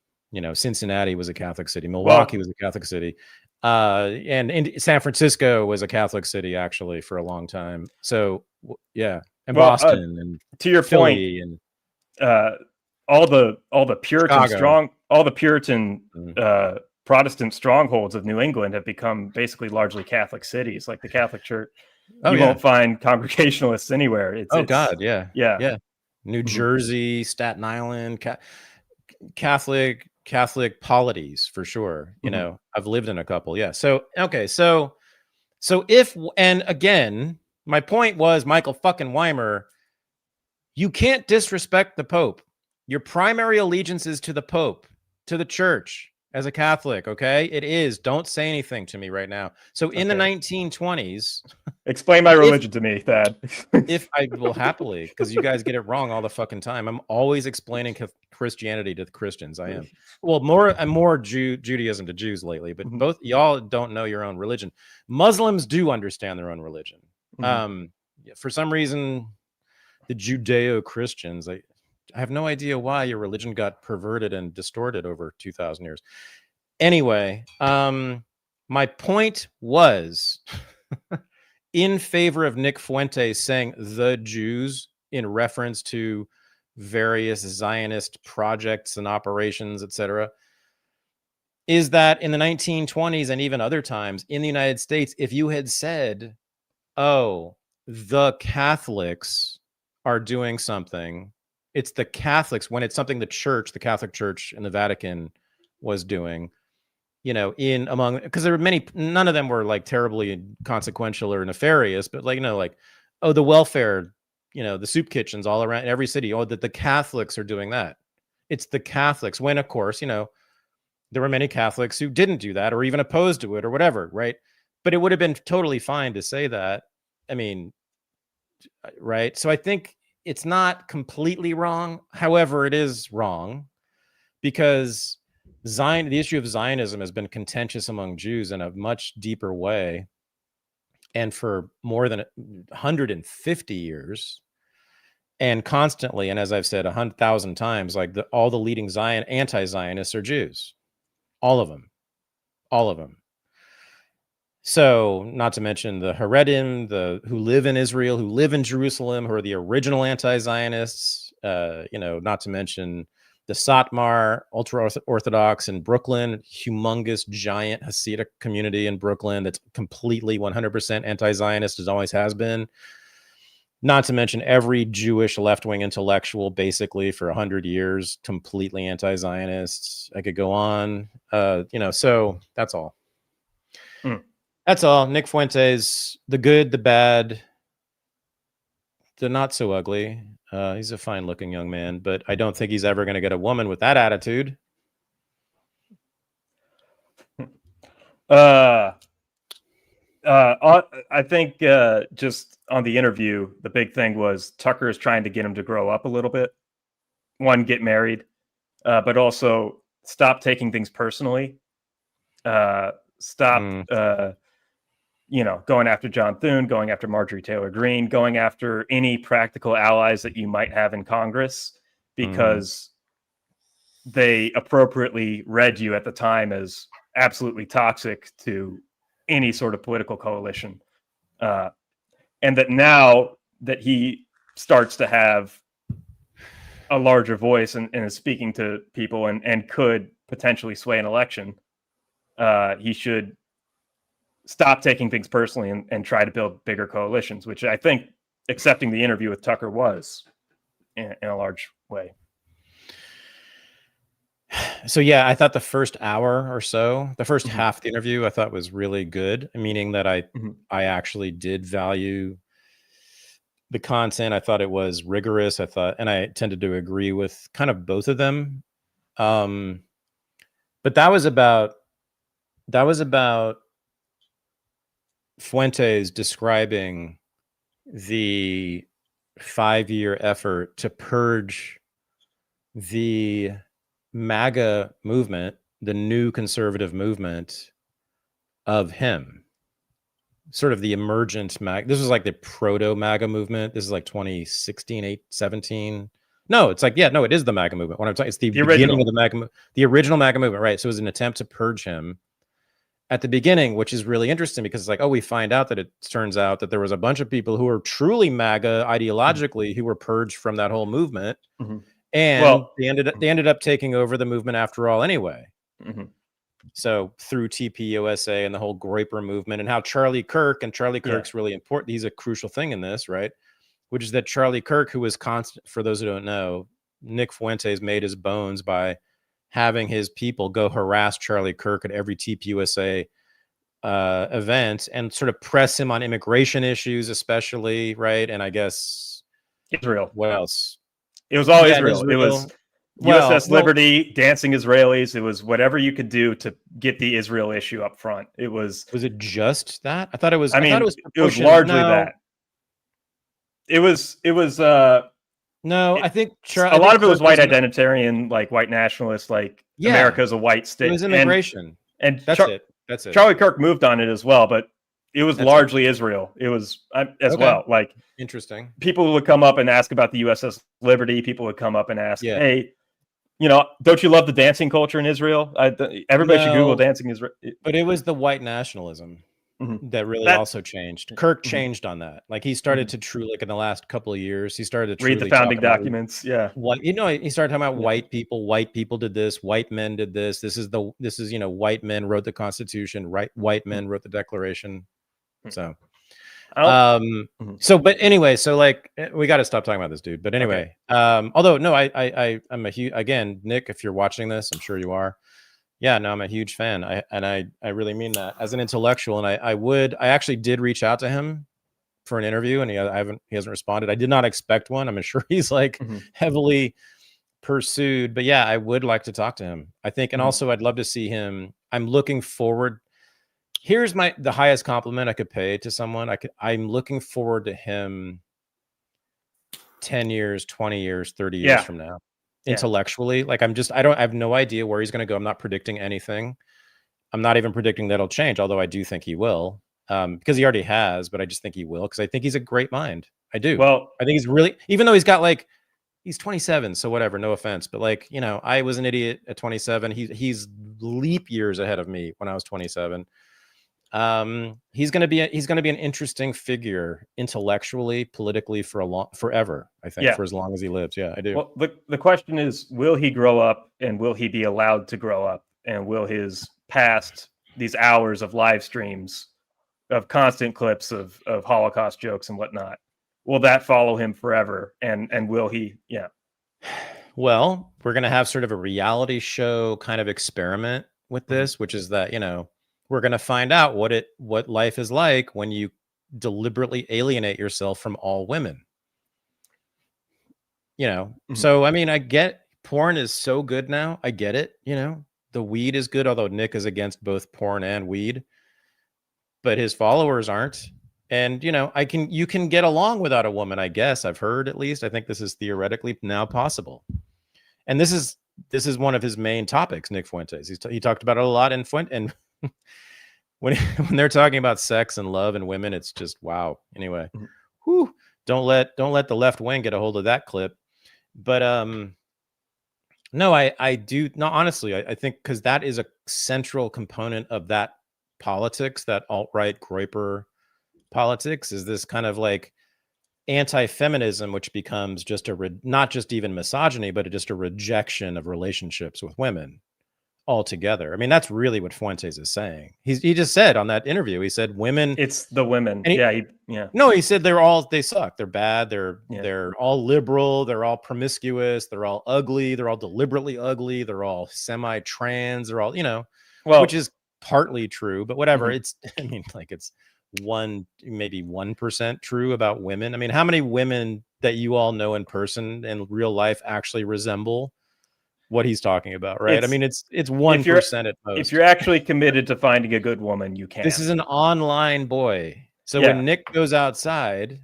Cincinnati was a Catholic city. Milwaukee was a Catholic city. And San Francisco was a Catholic city actually for a long time. So yeah, and Boston and to your Philly point, and all the Puritan Protestant strongholds of New England have become basically largely Catholic cities, like the Catholic Church. You won't find Congregationalists anywhere. Yeah. New Jersey, Staten Island, Catholic polities for sure. I've lived in a couple. Yeah. So, okay. So and again, my point was Michael fucking Weimer, you can't disrespect the Pope. Your primary allegiance is to the Pope, to the church as a Catholic. Okay. It is. Don't say anything to me right now. So in the 1920s, explain my religion to me, Thad. If I will happily, because you guys get it wrong all the fucking time. I'm always explaining Christianity to the Christians. I am. Well, more Judaism to Jews lately, but both y'all don't know your own religion. Muslims do understand their own religion. For some reason, the Judeo-Christians, I have no idea why your religion got perverted and distorted over 2,000 years. Anyway, my point was in favor of Nick Fuentes saying the Jews in reference to various Zionist projects and operations, etc., is that in the 1920s and even other times in the United States, if you had said, oh, the Catholics are doing something, it's the Catholics, when it's something the Catholic Church and the Vatican was doing, because there were many, none of them were like terribly consequential or nefarious, but oh, the welfare, the soup kitchens all around every city, that the Catholics are doing that. It's the Catholics, when of course, there were many Catholics who didn't do that or even opposed to it or whatever, right? But it would have been totally fine to say that. I mean, right? So I think it's not completely wrong. However, it is wrong because the issue of Zionism has been contentious among Jews in a much deeper way. And for more than 150 years and constantly, and as I've said 100,000 times, all the leading anti-Zionists are Jews. All of them. So not to mention the Haredim, who live in Israel, who live in Jerusalem, who are the original anti-Zionists, not to mention the Satmar, ultra-Orthodox in Brooklyn, humongous, giant Hasidic community in Brooklyn that's completely 100% anti-Zionist, as always has been. Not to mention every Jewish left-wing intellectual, basically, for 100 years, completely anti-Zionists. I could go on, so that's all. That's all. Nick Fuentes, the good, the bad, the not so ugly. He's a fine looking young man, but I don't think he's ever going to get a woman with that attitude. I think just on the interview, the big thing was Tucker is trying to get him to grow up a little bit. One, get married, but also stop taking things personally. Stop, going after John Thune, going after Marjorie Taylor Greene, going after any practical allies that you might have in Congress, because they appropriately read you at the time as absolutely toxic to any sort of political coalition. And that now that he starts to have a larger voice and is speaking to people and could potentially sway an election, he should stop taking things personally and try to build bigger coalitions, which I think accepting the interview with Tucker was in a large way. So yeah, I thought the first hour or so, the first half of the interview, I thought was really good, meaning that I actually did value the content. I thought it was rigorous. And I tended to agree with kind of both of them. But that was about Fuentes describing the 5-year effort to purge the MAGA movement, the new conservative movement, of him. Sort of the emergent MAGA. This was like the proto MAGA movement. This is like 2016, 17. No, it's like, yeah, no, it is the MAGA movement. What I'm talking, it's the beginning of the MAGA, the original MAGA movement, right? So it was an attempt to purge him at the beginning, which is really interesting because it's like, oh, we find out that it turns out that there was a bunch of people who were truly MAGA ideologically who were purged from that whole movement. And they ended up taking over the movement after all anyway. So through TPUSA and the whole Groyper movement, and how Charlie Kirk's really important. He's a crucial thing in this, right? Which is that Charlie Kirk, who was constant, for those who don't know, Nick Fuentes made his bones by having his people go harass Charlie Kirk at every TPUSA event and sort of press him on immigration issues, especially, right? And I guess Israel. What else? It was all Israel. It was USS Liberty, dancing Israelis. It was whatever you could do to get the Israel issue up front. It was. Was it just that? I thought it was. I mean, it was largely that. It was. No, I think a lot of it was white identitarian, like white nationalist, like America's a white state. It was immigration, and that's it. That's it. Charlie Kirk moved on it as well, but it was largely Israel. It was as well. Like, interesting. People would come up and ask about the USS Liberty. People would come up and ask, hey, don't you love the dancing culture in Israel? Everybody should Google dancing Israel. But it was the white nationalism that really also changed. Kirk changed on that. Like, he started to truly, like in the last couple of years, he started to read the founding documents. He started talking about white people. White people did this. White men did this. This is white men wrote the Constitution. Right? White men wrote the Declaration. So, but anyway, so like, we got to stop talking about this dude. But anyway, although no, I'm a huge, again, Nick, if you're watching this, I'm sure you are. Yeah, no, I'm a huge fan. I really mean that as an intellectual. And I actually did reach out to him for an interview, and he hasn't responded. I did not expect one. I'm sure he's like heavily pursued, but yeah, I would like to talk to him, I think. And also I'd love to see him. I'm looking forward. Here's the highest compliment I could pay to someone. I'm looking forward to him 10 years, 20 years, 30 years from now. Intellectually, like I have no idea where he's going to go. I'm not predicting anything. I'm not even predicting that'll change, although I do think he will, because he already has, but I just think he will, because I think he's a great mind. I do. Well, I think he's really, even though he's 27, so whatever, no offense, but like, I was an idiot at 27. He's leap years ahead of me when I was 27. He's going to be an interesting figure intellectually, politically forever, I think, for as long as he lives. Yeah, I do. Well, the question is, will he grow up, and will he be allowed to grow up, and will his past, these hours of live streams of constant clips of Holocaust jokes and whatnot, will that follow him forever? And will he? Yeah. Well, we're going to have sort of a reality show kind of experiment with this, which is that, we're going to find out what life is like when you deliberately alienate yourself from all women. So, I mean, I get porn is so good now. I get it. The weed is good, although Nick is against both porn and weed. but his followers aren't. And you can get along without a woman, I guess. I've heard, at least. I think this is theoretically now possible. And this is one of his main topics, Nick Fuentes. He talked about it a lot in and when they're talking about sex and love and women, it's just wow. Anyway, don't let the left wing get a hold of that clip. But no, I do. No, honestly, I think because that is a central component of that politics, that alt-right Groyper politics, is this kind of like anti-feminism, which becomes just not just even misogyny, but just a rejection of relationships with women altogether. I mean, that's really what Fuentes is saying. He just said on that interview, he said women. It's the women. No, he said they suck. They're bad. They're all liberal. They're all promiscuous. They're all ugly. They're all deliberately ugly. They're all semi-trans. They're all, which is partly true, but whatever. It's, I mean, like it's maybe 1% true about women. I mean, how many women that you all know in person in real life actually resemble what he's talking about, right? I mean, it's 1% at most. If you're actually committed to finding a good woman, you can. This is an online boy. So when Nick goes outside,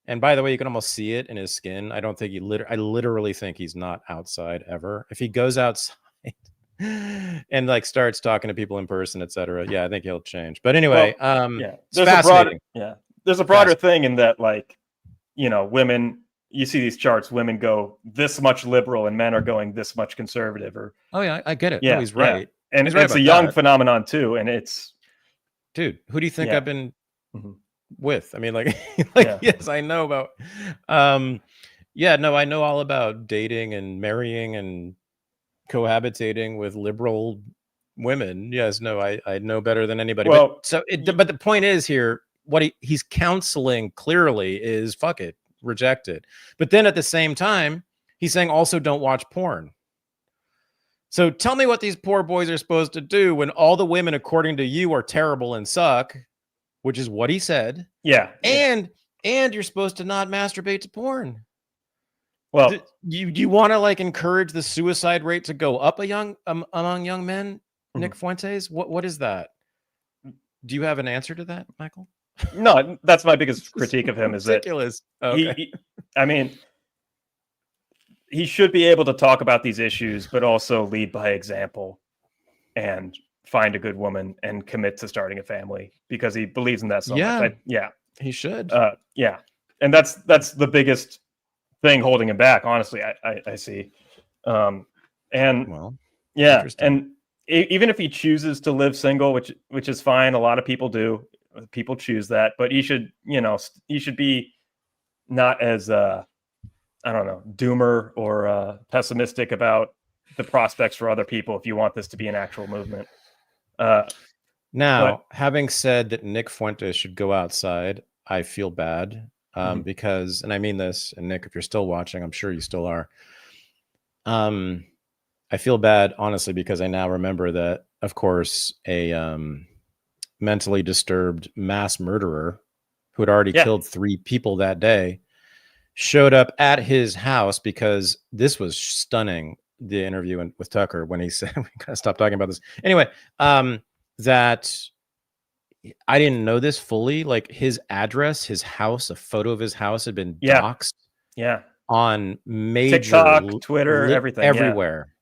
and by the way, you can almost see it in his skin. I don't think I literally think he's not outside ever. If he goes outside and like starts talking to people in person, etc., I think he'll change. But anyway, there's fascinating. There's a broader thing in that, like, women. You see these charts, women go this much liberal and men are going this much conservative. Or I get it. Yeah, no, he's right. Yeah. And it's a young phenomenon too. And it's, dude, who do you think I've been with? I mean, like, yes, I know about. I know all about dating and marrying and cohabitating with liberal women. Yes, no, I know better than anybody. Well, but the point is here, what he's counseling clearly is fuck it. Reject it. But then at the same time, he's saying also don't watch porn. So tell me what these poor boys are supposed to do when all the women, according to you, are terrible and suck, which is what he said. Yeah. And you're supposed to not masturbate to porn. Well, you want to like encourage the suicide rate to go up among young men, Nick Fuentes? What is that? Do you have an answer to that, Michael? No, that's my biggest critique of him. Is ridiculous. That I mean, he should be able to talk about these issues, but also lead by example and find a good woman and commit to starting a family because he believes in that so much. He should. And that's the biggest thing holding him back. Honestly, I see. And even if he chooses to live single, which is fine, a lot of people do. People choose that, but he should be not as doomer or pessimistic about the prospects for other people if you want this to be an actual movement. Having said that Nick Fuentes should go outside, I feel bad because, and I mean this, and Nick, if you're still watching, I'm sure you still are. I feel bad, honestly, because I now remember that, of course, a mentally disturbed mass murderer who had already killed 3 people that day showed up at his house, because this was stunning, the interview with Tucker when he said, we gotta stop talking about this anyway, that I didn't know this fully, like his address, his house, a photo of his house had been doxxed on major TikTok, Twitter, everything, everywhere.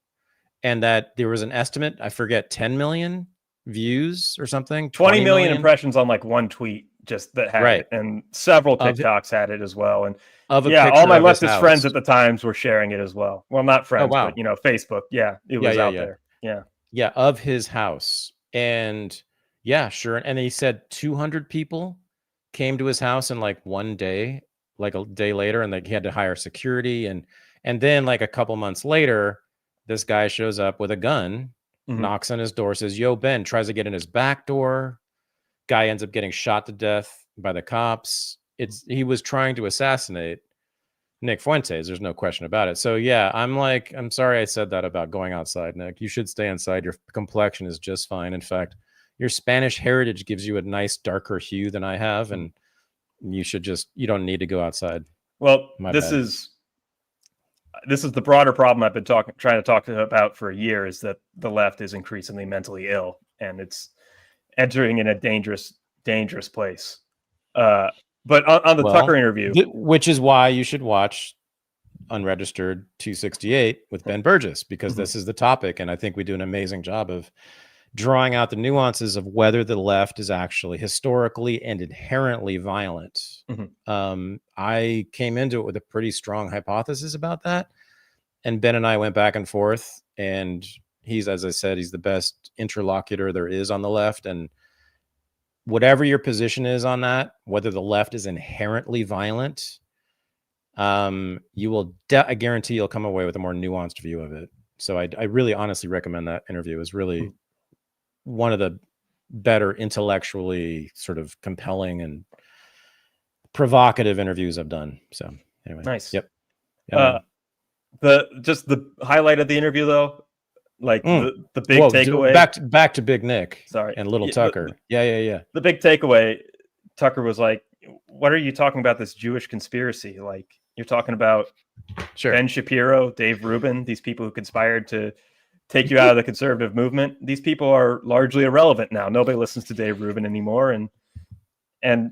And that there was an estimate, I forget, 10 million views or something, 20 million impressions on like one tweet just that had it, and several TikToks had it as well. And all my leftist friends at the times were sharing it as well. Well, not friends, but Facebook. It was out there. Of his house. And sure. And he said 200 people came to his house in like one day, like a day later, and like he had to hire security, and then like a couple months later, this guy shows up with a gun, knocks on his door, says, "Yo, Ben," tries to get in his back door. Guy ends up getting shot to death by the cops. He was trying to assassinate Nick Fuentes. There's no question about it. So I'm sorry I said that about going outside, Nick. You should stay inside. Your complexion is just fine. In fact, your Spanish heritage gives you a nice darker hue than I have, and you don't need to go outside. Well, this is the broader problem I've been trying to talk about for a year, is that the left is increasingly mentally ill, and entering in a dangerous place. But on the Tucker interview, which is why you should watch Unregistered 268 with Ben Burgess, because this is the topic, and I think we do an amazing job of drawing out the nuances of whether the left is actually historically and inherently violent. I came into it with a pretty strong hypothesis about that, and Ben and I went back and forth, and he's, as I said, he's the best interlocutor there is on the left. And whatever your position is on that, whether the left is inherently violent, you will, I guarantee you'll come away with a more nuanced view of it. So I really honestly recommend that interview. Is really one of the better intellectually sort of compelling and provocative interviews I've done. So anyway, nice. Yep. The highlight of the interview though, like the big takeaway. Back to Big Nick. Sorry, and Little Tucker. Yeah. The big takeaway, Tucker was like, "What are you talking about? This Jewish conspiracy? Like you're talking about Ben Shapiro, Dave Rubin, these people who conspired to take you out of the conservative movement. These people are largely irrelevant now. Nobody listens to Dave Rubin anymore, and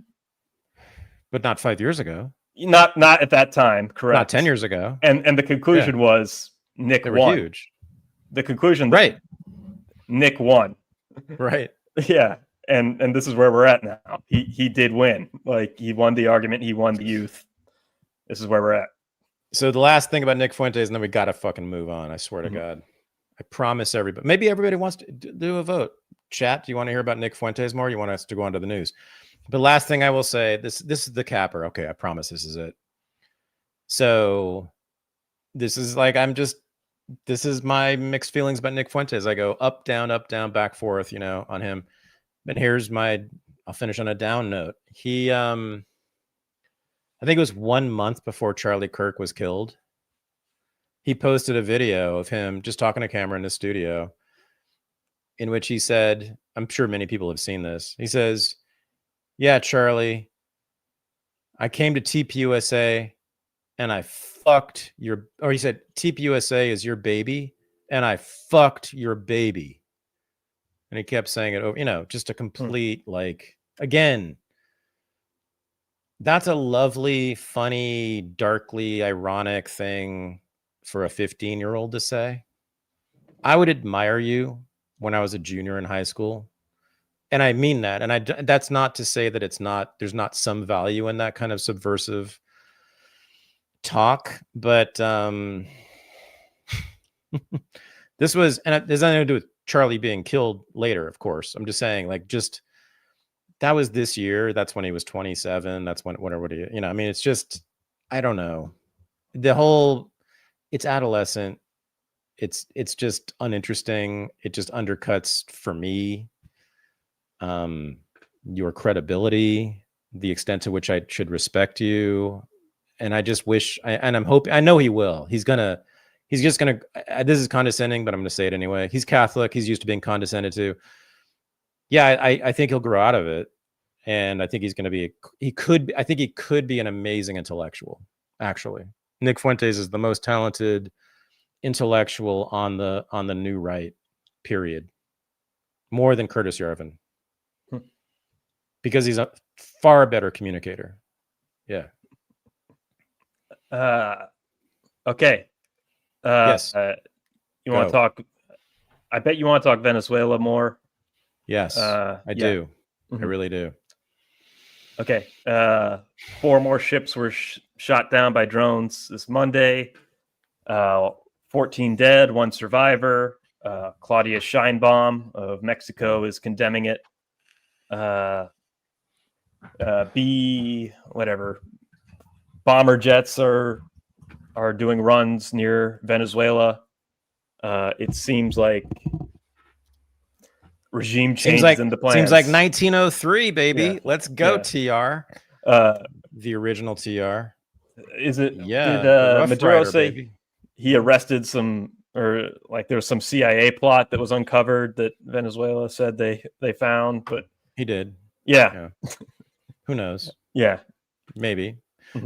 but not 5 years ago. Not at that time, correct? Not 10 years ago. And the conclusion was Nick won. Huge. The conclusion, right? Nick won. Right. Yeah, and this is where we're at now. He did win. Like he won the argument. He won the youth. This is where we're at. So the last thing about Nick Fuentes, and then we got to fucking move on. I swear to God. I promise everybody. Maybe everybody wants to do a vote. Chat. Do you want to hear about Nick Fuentes more? You want us to go on to the news? The last thing I will say, this is the capper. Okay, I promise this is it. So this is like, this is my mixed feelings about Nick Fuentes. I go up, down, back, forth, on him. But here's I'll finish on a down note. He, I think it was 1 month before Charlie Kirk was killed. He posted a video of him just talking to camera in the studio in which he said, I'm sure many people have seen this. He says, "Yeah, Charlie, I came to TPUSA and I fucked your," or he said, "TPUSA is your baby and I fucked your baby." And he kept saying it over, just a complete, like, again, that's a lovely, funny, darkly ironic thing for a 15-year-old to say. I would admire you when I was a junior in high school. And I mean that. And that's not to say that there's not some value in that kind of subversive talk, but this was, and there's nothing to do with Charlie being killed later, of course. I'm just saying, like, that was this year. That's when he was 27. That's whenever I mean, it's just, I don't know. It's adolescent. It's just uninteresting. It just undercuts for me your credibility, the extent to which I should respect you. And I just wish, and I'm hoping, I know he will. He's just gonna, this is condescending, but I'm gonna say it anyway. He's Catholic. He's used to being condescended to. Yeah, I think he'll grow out of it. And I think he's going to be, I think he could be an amazing intellectual, actually. Nick Fuentes is the most talented intellectual on the new right, period. More than Curtis Yarvin. Because he's a far better communicator. Yeah. Okay. Yes. You want to talk, I bet you want to talk Venezuela more. Yes, I do. I really do. Okay. 4 more ships were shot down by drones this Monday. 14 dead, 1 survivor. Claudia Sheinbaum of Mexico is condemning it. Bomber jets are doing runs near Venezuela. It seems like regime changes in the plans. Seems like 1903, baby. Yeah. Let's go, TR. The original TR. Is it? Yeah. Did Maduro say he arrested some, or like there was some CIA plot that was uncovered that Venezuela said they found, but he did. Yeah. Who knows? Yeah. Maybe.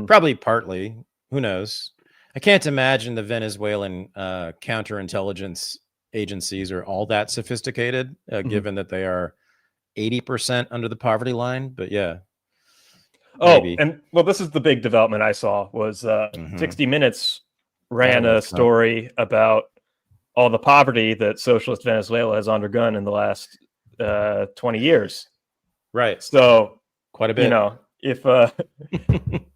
Probably partly. Who knows? I can't imagine the Venezuelan counterintelligence agencies are all that sophisticated, given that they are 80% under the poverty line, but yeah. Maybe. And well, this is the big development I saw was 60 Minutes ran a story about all the poverty that socialist Venezuela has undergone in the last 20 years. Right. So quite a bit. You know,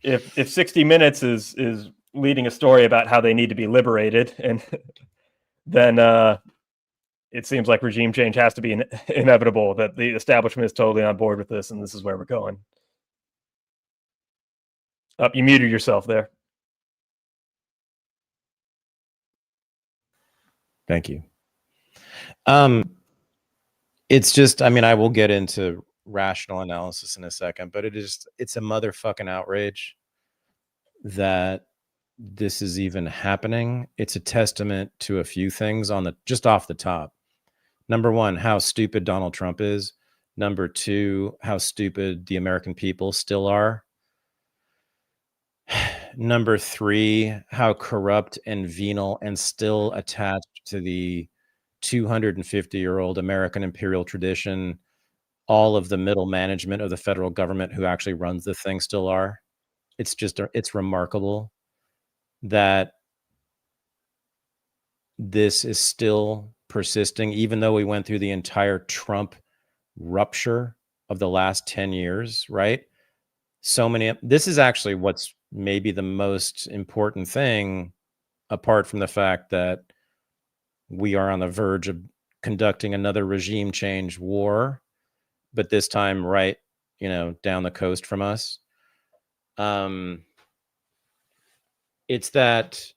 if 60 Minutes is leading a story about how they need to be liberated, and then it seems like regime change has to be inevitable, that the establishment is totally on board with this, and this is where we're going. You muted yourself there. Thank you. It's just, I mean, I will get into rational analysis in a second, but it's a motherfucking outrage that this is even happening. It's a testament to a few things just off the top. Number one, how stupid Donald Trump is. Number two, how stupid the American people still are. Number three, how corrupt and venal and still attached to the 250-year-old American imperial tradition all of the middle management of the federal government who actually runs the thing still are. It's remarkable that this is still persisting, even though we went through the entire Trump rupture of the last 10 years, right? This is actually what's maybe the most important thing, apart from the fact that we are on the verge of conducting another regime change war, but this time right, down the coast from us. It's that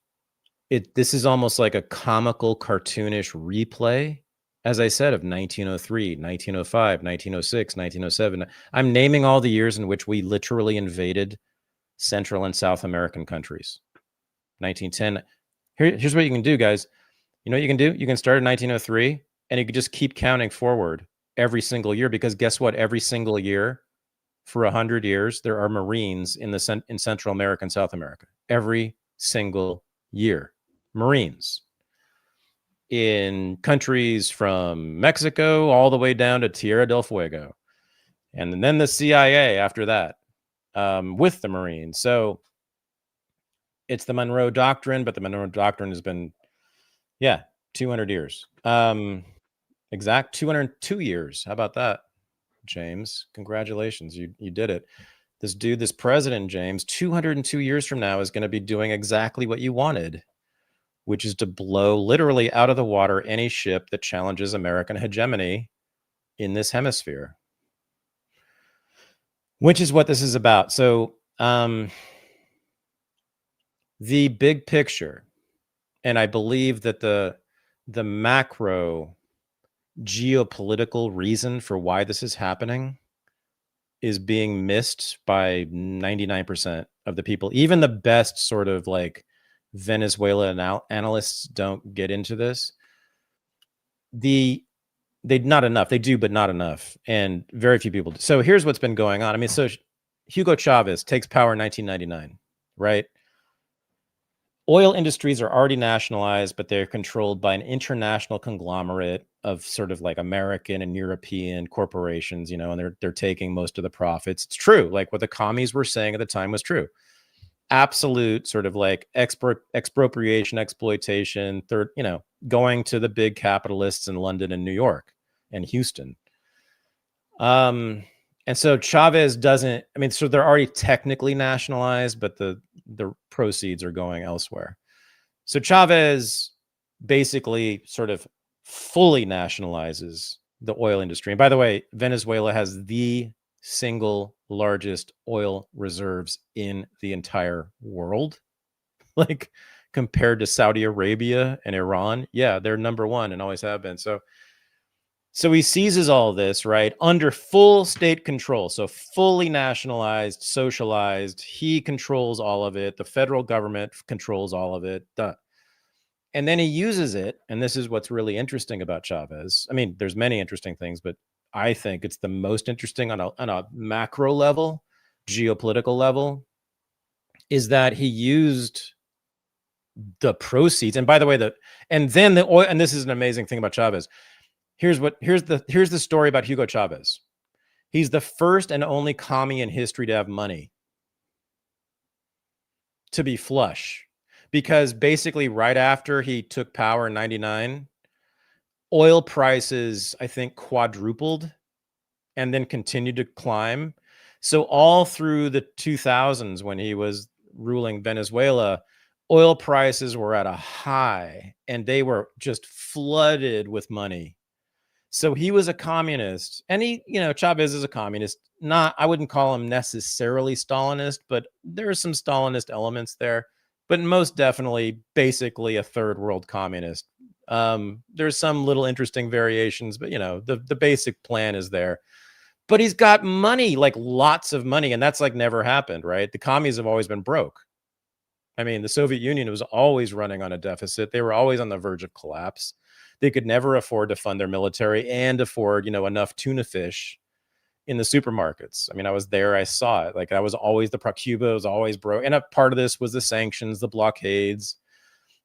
this is almost like a comical, cartoonish replay, as I said, of 1903, 1905, 1906, 1907. I'm naming all the years in which we literally invaded Central and South American countries. 1910. Here's what you can do, guys. You know what you can do? You can start in 1903, and you can just keep counting forward every single year, because guess what? Every single year for 100 years, there are Marines in Central America and South America. Every single year. Marines. In countries from Mexico all the way down to Tierra del Fuego. And then the CIA after that, with the Marines. So it's the Monroe Doctrine, but the Monroe Doctrine has been, 200 years. Exact 202 years. How about that, James? Congratulations. You did it. This president, James, 202 years from now is going to be doing exactly what you wanted, which is to blow literally out of the water any ship that challenges American hegemony in this hemisphere, which is what this is about. So the big picture, and I believe that the macro geopolitical reason for why this is happening is being missed by 99% of the people. Even the best sort of like Venezuela analysts don't get into this. They not enough. They do, but not enough. And very few people do. So here's what's been going on. I mean, so Hugo Chavez takes power in 1999, right? Oil industries are already nationalized, but they're controlled by an international conglomerate of sort of like American and European corporations, and they're taking most of the profits. It's true. Like what the commies were saying at the time was true. Absolute sort of like expropriation, exploitation, going to the big capitalists in London and New York and Houston. And so Chavez doesn't, so they're already technically nationalized, but the proceeds are going elsewhere. So Chavez basically sort of fully nationalizes the oil industry. And by the way, Venezuela has the single largest oil reserves in the entire world. Like compared to Saudi Arabia and Iran, they're number one and always have been. So he seizes all of this, right, under full state control. So fully nationalized, socialized. He controls all of it. The federal government controls all of it. Duh. And then he uses it. And this is what's really interesting about Chavez. There's many interesting things, but I think it's the most interesting on a macro level, geopolitical level, is that he used the proceeds. And by the way, then the oil, and this is an amazing thing about Chavez. Here's the story about Hugo Chavez. He's the first and only commie in history to have money, to be flush, because basically right after he took power in 99, oil prices, I think, quadrupled and then continued to climb. So all through the 2000s, when he was ruling Venezuela, oil prices were at a high and they were just flooded with money. So he was a communist, and he, Chavez is a communist. Not, I wouldn't call him necessarily Stalinist, but there are some Stalinist elements there, but most definitely basically a third world communist. There's some little interesting variations, but the basic plan is there. But he's got money, like lots of money, and that's like never happened, right? The commies have always been broke. I mean, the Soviet Union was always running on a deficit. They were always on the verge of collapse. They could never afford to fund their military and afford, enough tuna fish in the supermarkets. I mean, I was there, I saw it. Like, that was always Cuba was always broke. And a part of this was the sanctions, the blockades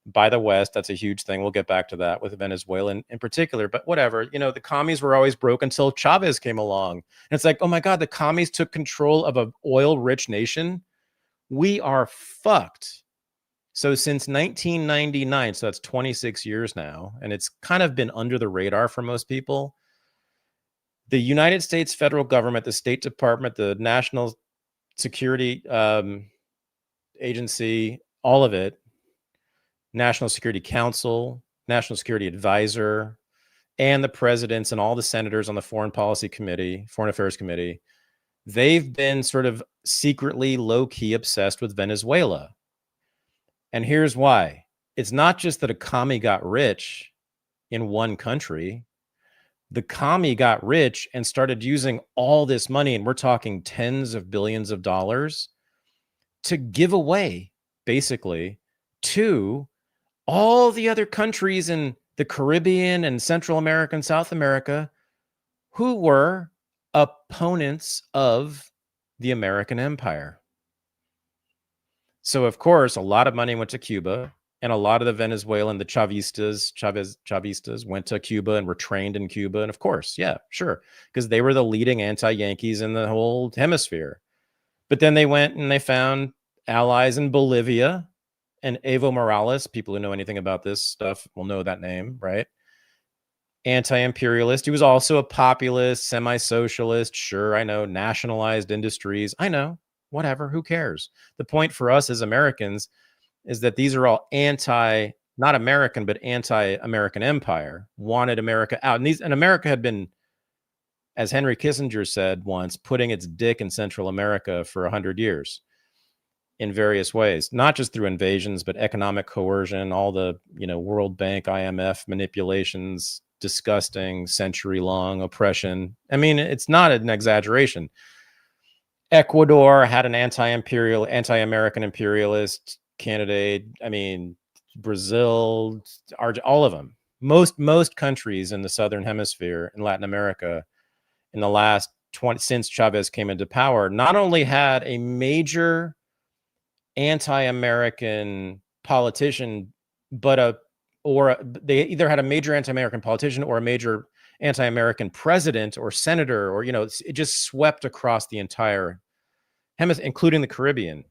by the West. That's a huge thing. We'll get back to that with Venezuela in particular, but whatever, the commies were always broke until Chavez came along. And it's like, oh my God, the commies took control of an oil rich nation. We are fucked. So since 1999, so that's 26 years now, and it's kind of been under the radar for most people. The United States federal government, the State Department, the National Security Agency, all of it, National Security Council, National Security Advisor, and the presidents and all the senators on the Foreign Affairs Committee, they've been sort of secretly, low-key obsessed with Venezuela. And here's why. It's not just that a commie got rich in one country. The commie got rich and started using all this money, and we're talking tens of billions of dollars, to give away, basically, to all the other countries in the Caribbean and Central America and South America who were opponents of the American empire. So, of course, a lot of money went to Cuba, and a lot of the Venezuelan, the Chavistas went to Cuba and were trained in Cuba. And of course, yeah, sure, because they were the leading anti-Yankees in the whole hemisphere. But then they went and they found allies in Bolivia, and Evo Morales. People who know anything about this stuff will know that name, right? Anti-imperialist. He was also a populist, semi-socialist. Sure, I know. Nationalized industries. I know. Whatever, who cares? The point for us as Americans is that these are all not American, but anti-American empire, wanted America out. And America had been, as Henry Kissinger said once, putting its dick in Central America for 100 years in various ways, not just through invasions, but economic coercion, all the, World Bank, IMF manipulations, disgusting century-long oppression. I mean, it's not an exaggeration. Ecuador had an anti-American imperialist candidate. I mean, Brazil, all of them. Most countries in the Southern Hemisphere in Latin America in the last since Chavez came into power, not only had a major anti-American politician, but they either had a major anti-American politician or a major anti-American president or senator, or it just swept across the entire hemisphere, including the Caribbean.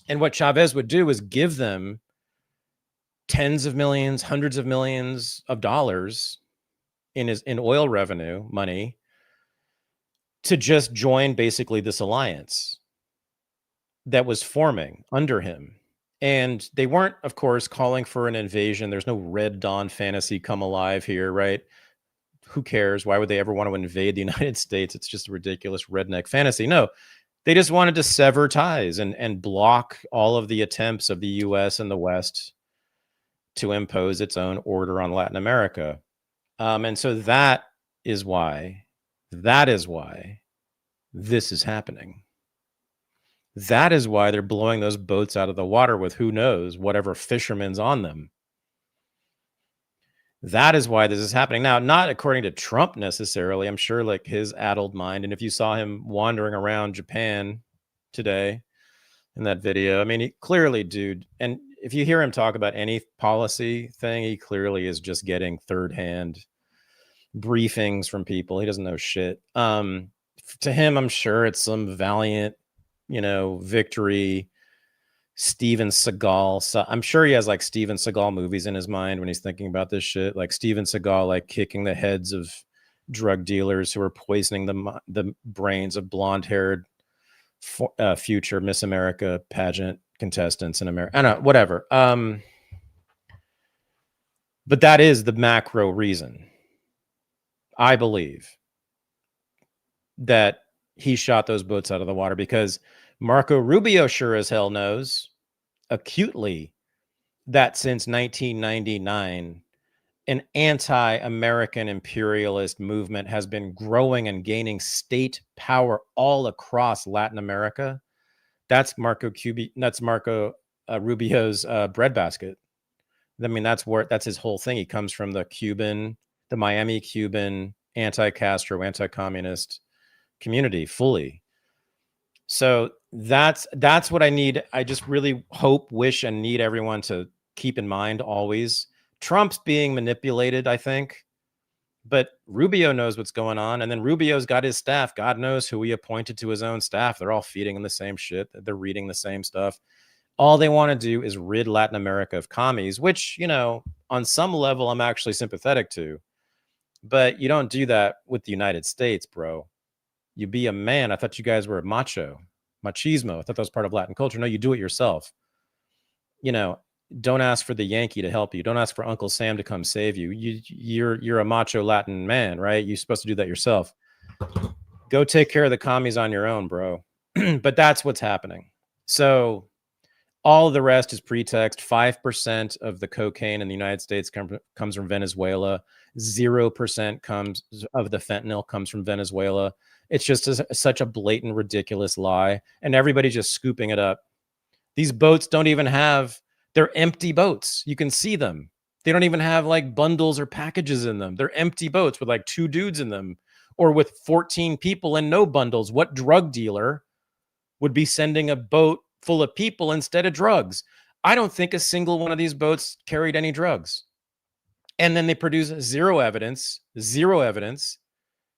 And what Chavez would do is give them tens of millions, hundreds of millions of dollars in oil revenue money to just join basically this alliance that was forming under him. And they weren't, of course, calling for an invasion. There's no Red Dawn fantasy come alive here, right? Who cares? Why would they ever want to invade the United States? It's just a ridiculous redneck fantasy. No, they just wanted to sever ties and block all of the attempts of the U.S. and the West to impose its own order on Latin America. And so that is why this is happening. That is why they're blowing those boats out of the water with who knows, whatever fishermen's on them. That is why this is happening. Now, not according to Trump necessarily. I'm sure like his addled mind. And if you saw him wandering around Japan today in that video, I mean, he clearly, dude, and if you hear him talk about any policy thing, he clearly is just getting third-hand briefings from people. He doesn't know shit. To him, I'm sure it's some valiant, victory. Steven Seagal. So I'm sure he has like Steven Seagal movies in his mind when he's thinking about this shit. Like Steven Seagal, like kicking the heads of drug dealers who are poisoning the brains of blonde-haired future Miss America pageant contestants in America. I don't know, whatever. But that is the macro reason, I believe, that he shot those boats out of the water, because Marco Rubio sure as hell knows acutely that since 1999, an anti-American imperialist movement has been growing and gaining state power all across Latin America. That's Marco Rubio's breadbasket. I mean, that's his whole thing. He comes from the Miami Cuban anti-Castro, anti-communist community fully. So that's what I need. I just really hope, wish, and need everyone to keep in mind always. Trump's being manipulated, I think, but Rubio knows what's going on. And then Rubio's got his staff. God knows who he appointed to his own staff. They're all feeding him the same shit. They're reading the same stuff. All they want to do is rid Latin America of commies, which, on some level, I'm actually sympathetic to. But you don't do that with the United States, bro. You be a man. I thought you guys were machismo. I thought that was part of Latin culture. No, you do it yourself. Don't ask for the Yankee to help you. Don't ask for Uncle Sam to come save you. You're a macho Latin man, right? You're supposed to do that yourself. Go take care of the commies on your own, bro. But that's what's happening. So all of the rest is pretext. 5% of the cocaine in the United States comes from Venezuela. 0% of the fentanyl comes from Venezuela. It's just such a blatant, ridiculous lie. And everybody's just scooping it up. These boats don't even they're empty boats. You can see them. They don't even have like bundles or packages in them. They're empty boats with like 2 dudes in them, or with 14 people and no bundles. What drug dealer would be sending a boat full of people instead of drugs? I don't think a single one of these boats carried any drugs. And then they produce zero evidence.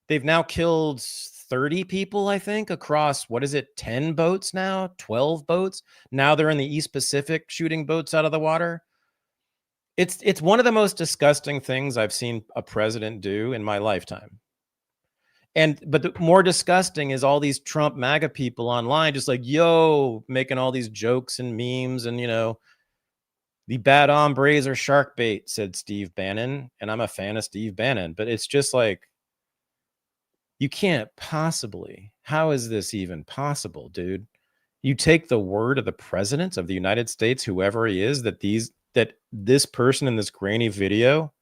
They've now killed 30 people, I think, across, 10 boats now, 12 boats. Now they're in the East Pacific shooting boats out of the water. It's one of the most disgusting things I've seen a president do in my lifetime. But the more disgusting is all these Trump MAGA people online, just like, making all these jokes and memes. And, the bad hombres are shark bait, said Steve Bannon. And I'm a fan of Steve Bannon, but it's just like, you can't possibly. How is this even possible, dude? You take the word of the president of the United States, whoever he is, that this person in this grainy video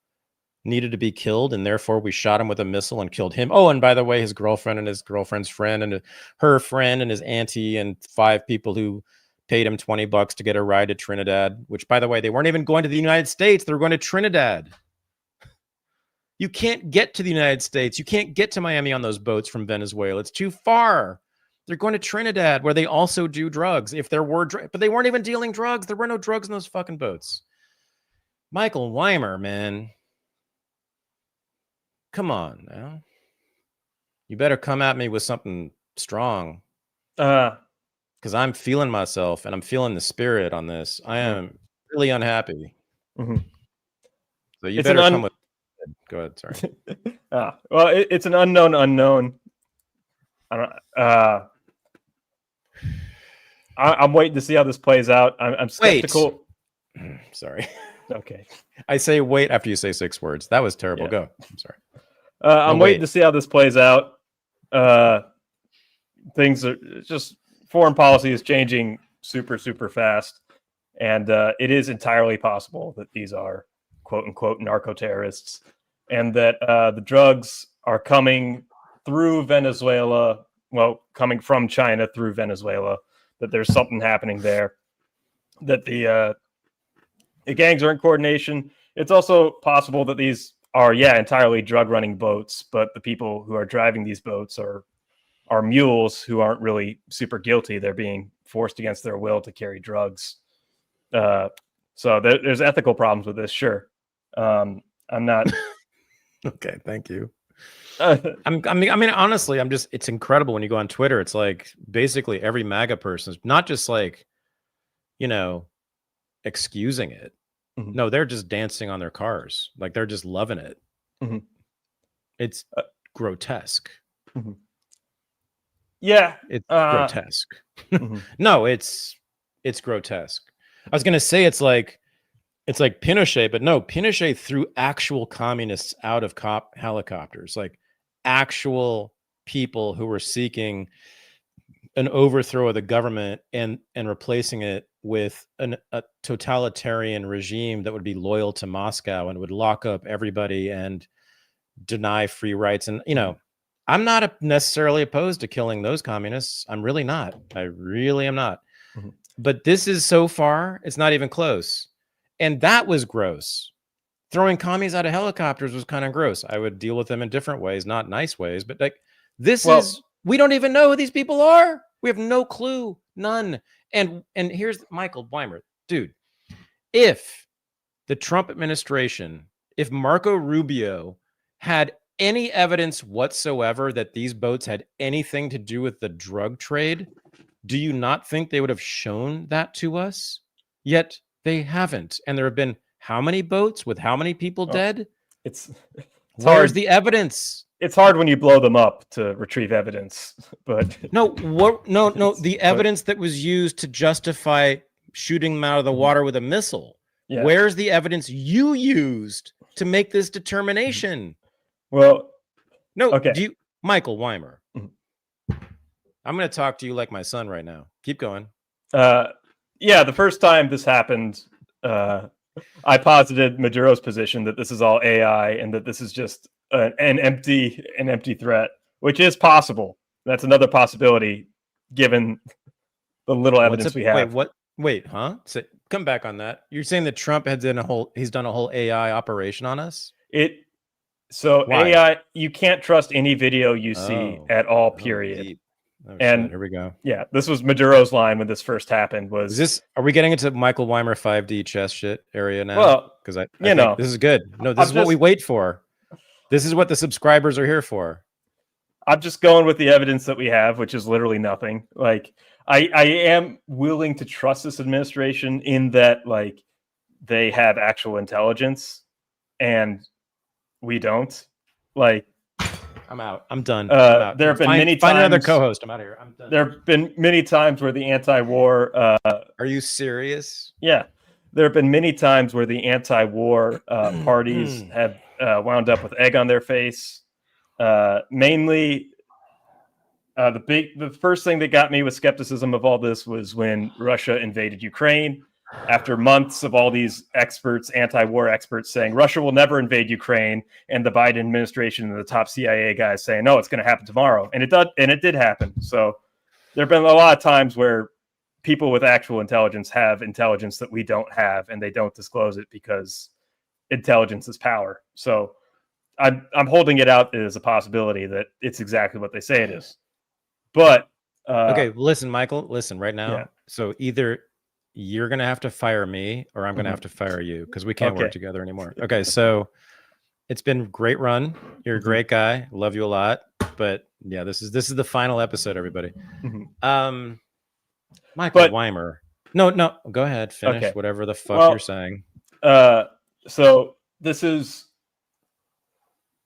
needed to be killed, and therefore we shot him with a missile and killed him. Oh, and by the way, his girlfriend and his girlfriend's friend and her friend and his auntie and 5 people who paid him $20 to get a ride to Trinidad, which, by the way, they weren't even going to the United States. They were going to Trinidad. You can't get to the United States. You can't get to Miami on those boats from Venezuela. It's too far. They're going to Trinidad, where they also do drugs. If there were, but they weren't even dealing drugs. There were no drugs in those fucking boats. Michael Weimer, man. Come on now. You better come at me with something strong. Because I'm feeling myself and I'm feeling the spirit on this. I am really unhappy. Mm-hmm. So you better come with. Go ahead. Sorry. Well, it's an unknown. I'm waiting to see how this plays out. I'm skeptical. Wait. Sorry. Okay. I say wait after you say 6 words. That was terrible. Yeah. Go. I'm sorry. I'm waiting to see how this plays out. Things are just, foreign policy is changing super, super fast. And it is entirely possible that these are quote unquote narco-terrorists, and that the drugs are coming through Venezuela, coming from China through Venezuela, that there's something happening there, that the gangs are in coordination. It's also possible that these are, entirely drug running boats, but the people who are driving these boats are mules who aren't really super guilty. They're being forced against their will to carry drugs. So there's ethical problems with this, sure. I'm not. Okay, thank you. I mean, honestly, it's incredible when you go on Twitter. It's like basically every MAGA person is not just like, excusing it. Mm-hmm. No, they're just dancing on their cars. Like they're just loving it. Mm-hmm. It's grotesque. Mm-hmm. Yeah. It's grotesque. Mm-hmm. No, it's grotesque. I was going to say it's like Pinochet, but no, Pinochet threw actual communists out of helicopters, like actual people who were seeking an overthrow of the government and replacing it with a totalitarian regime that would be loyal to Moscow and would lock up everybody and deny free rights. And, I'm not necessarily opposed to killing those communists. I'm really not. I really am not. Mm-hmm. But this is so far, it's not even close. And that was gross. Throwing commies out of helicopters was kind of gross. I would deal with them in different ways, not nice ways. But like we don't even know who these people are. We have no clue, none. And here's Michael Weimer, dude. If the Trump administration, if Marco Rubio had any evidence whatsoever that these boats had anything to do with the drug trade, do you not think they would have shown that to us? Yet they haven't. And there have been how many boats with how many people dead? It's Where's hard. The evidence? It's hard when you blow them up to retrieve evidence, but no, the evidence that was used to justify shooting them out of the water with a missile. Yeah. Where's the evidence you used to make this determination? Well, no, okay. Michael Weimer. Mm-hmm. I'm going to talk to you like my son right now. Keep going. Yeah, the first time this happened, I posited Maduro's position that this is all AI and that this is just an empty threat, which is possible. That's another possibility, given the little evidence we have. Wait, huh? So, come back on that. You're saying that Trump has done a whole AI operation on us? So why? AI, you can't trust any video you see at all, period. And here we go. Yeah, this was Maduro's line when this first happened. Are we getting into Michael Weimer 5D chess shit area now? Well, because I think this is good. No, this is what we wait for. This is what the subscribers are here for. I'm just going with the evidence that we have, which is literally nothing. Like, I am willing to trust this administration in that, like, they have actual intelligence, and we don't. Like, I'm out. I'm done. There have been many times. Find another co-host. I'm out of here. I'm done. There have been many times where the anti-war. Are you serious? Yeah, there have been many times where the anti-war parties have wound up with egg on their face. Mainly, the first thing that got me with skepticism of all this was when Russia invaded Ukraine. After months of all these experts, anti-war experts, saying Russia will never invade Ukraine, and the Biden administration and the top CIA guys saying, no, it's going to happen tomorrow. And it did happen. So there have been a lot of times where people with actual intelligence have intelligence that we don't have, and they don't disclose it because intelligence is power. So I'm holding it out as a possibility that it's exactly what they say it is. But okay, listen, Michael, listen right now. Yeah. So either you're going to have to fire me or I'm going to have to fire you because we can't work together anymore. Okay. So it's been a great run. You're a great guy. Love you a lot. But yeah, this is the final episode, everybody. Michael Weimer. No, go ahead. Finish whatever the fuck you're saying. So this is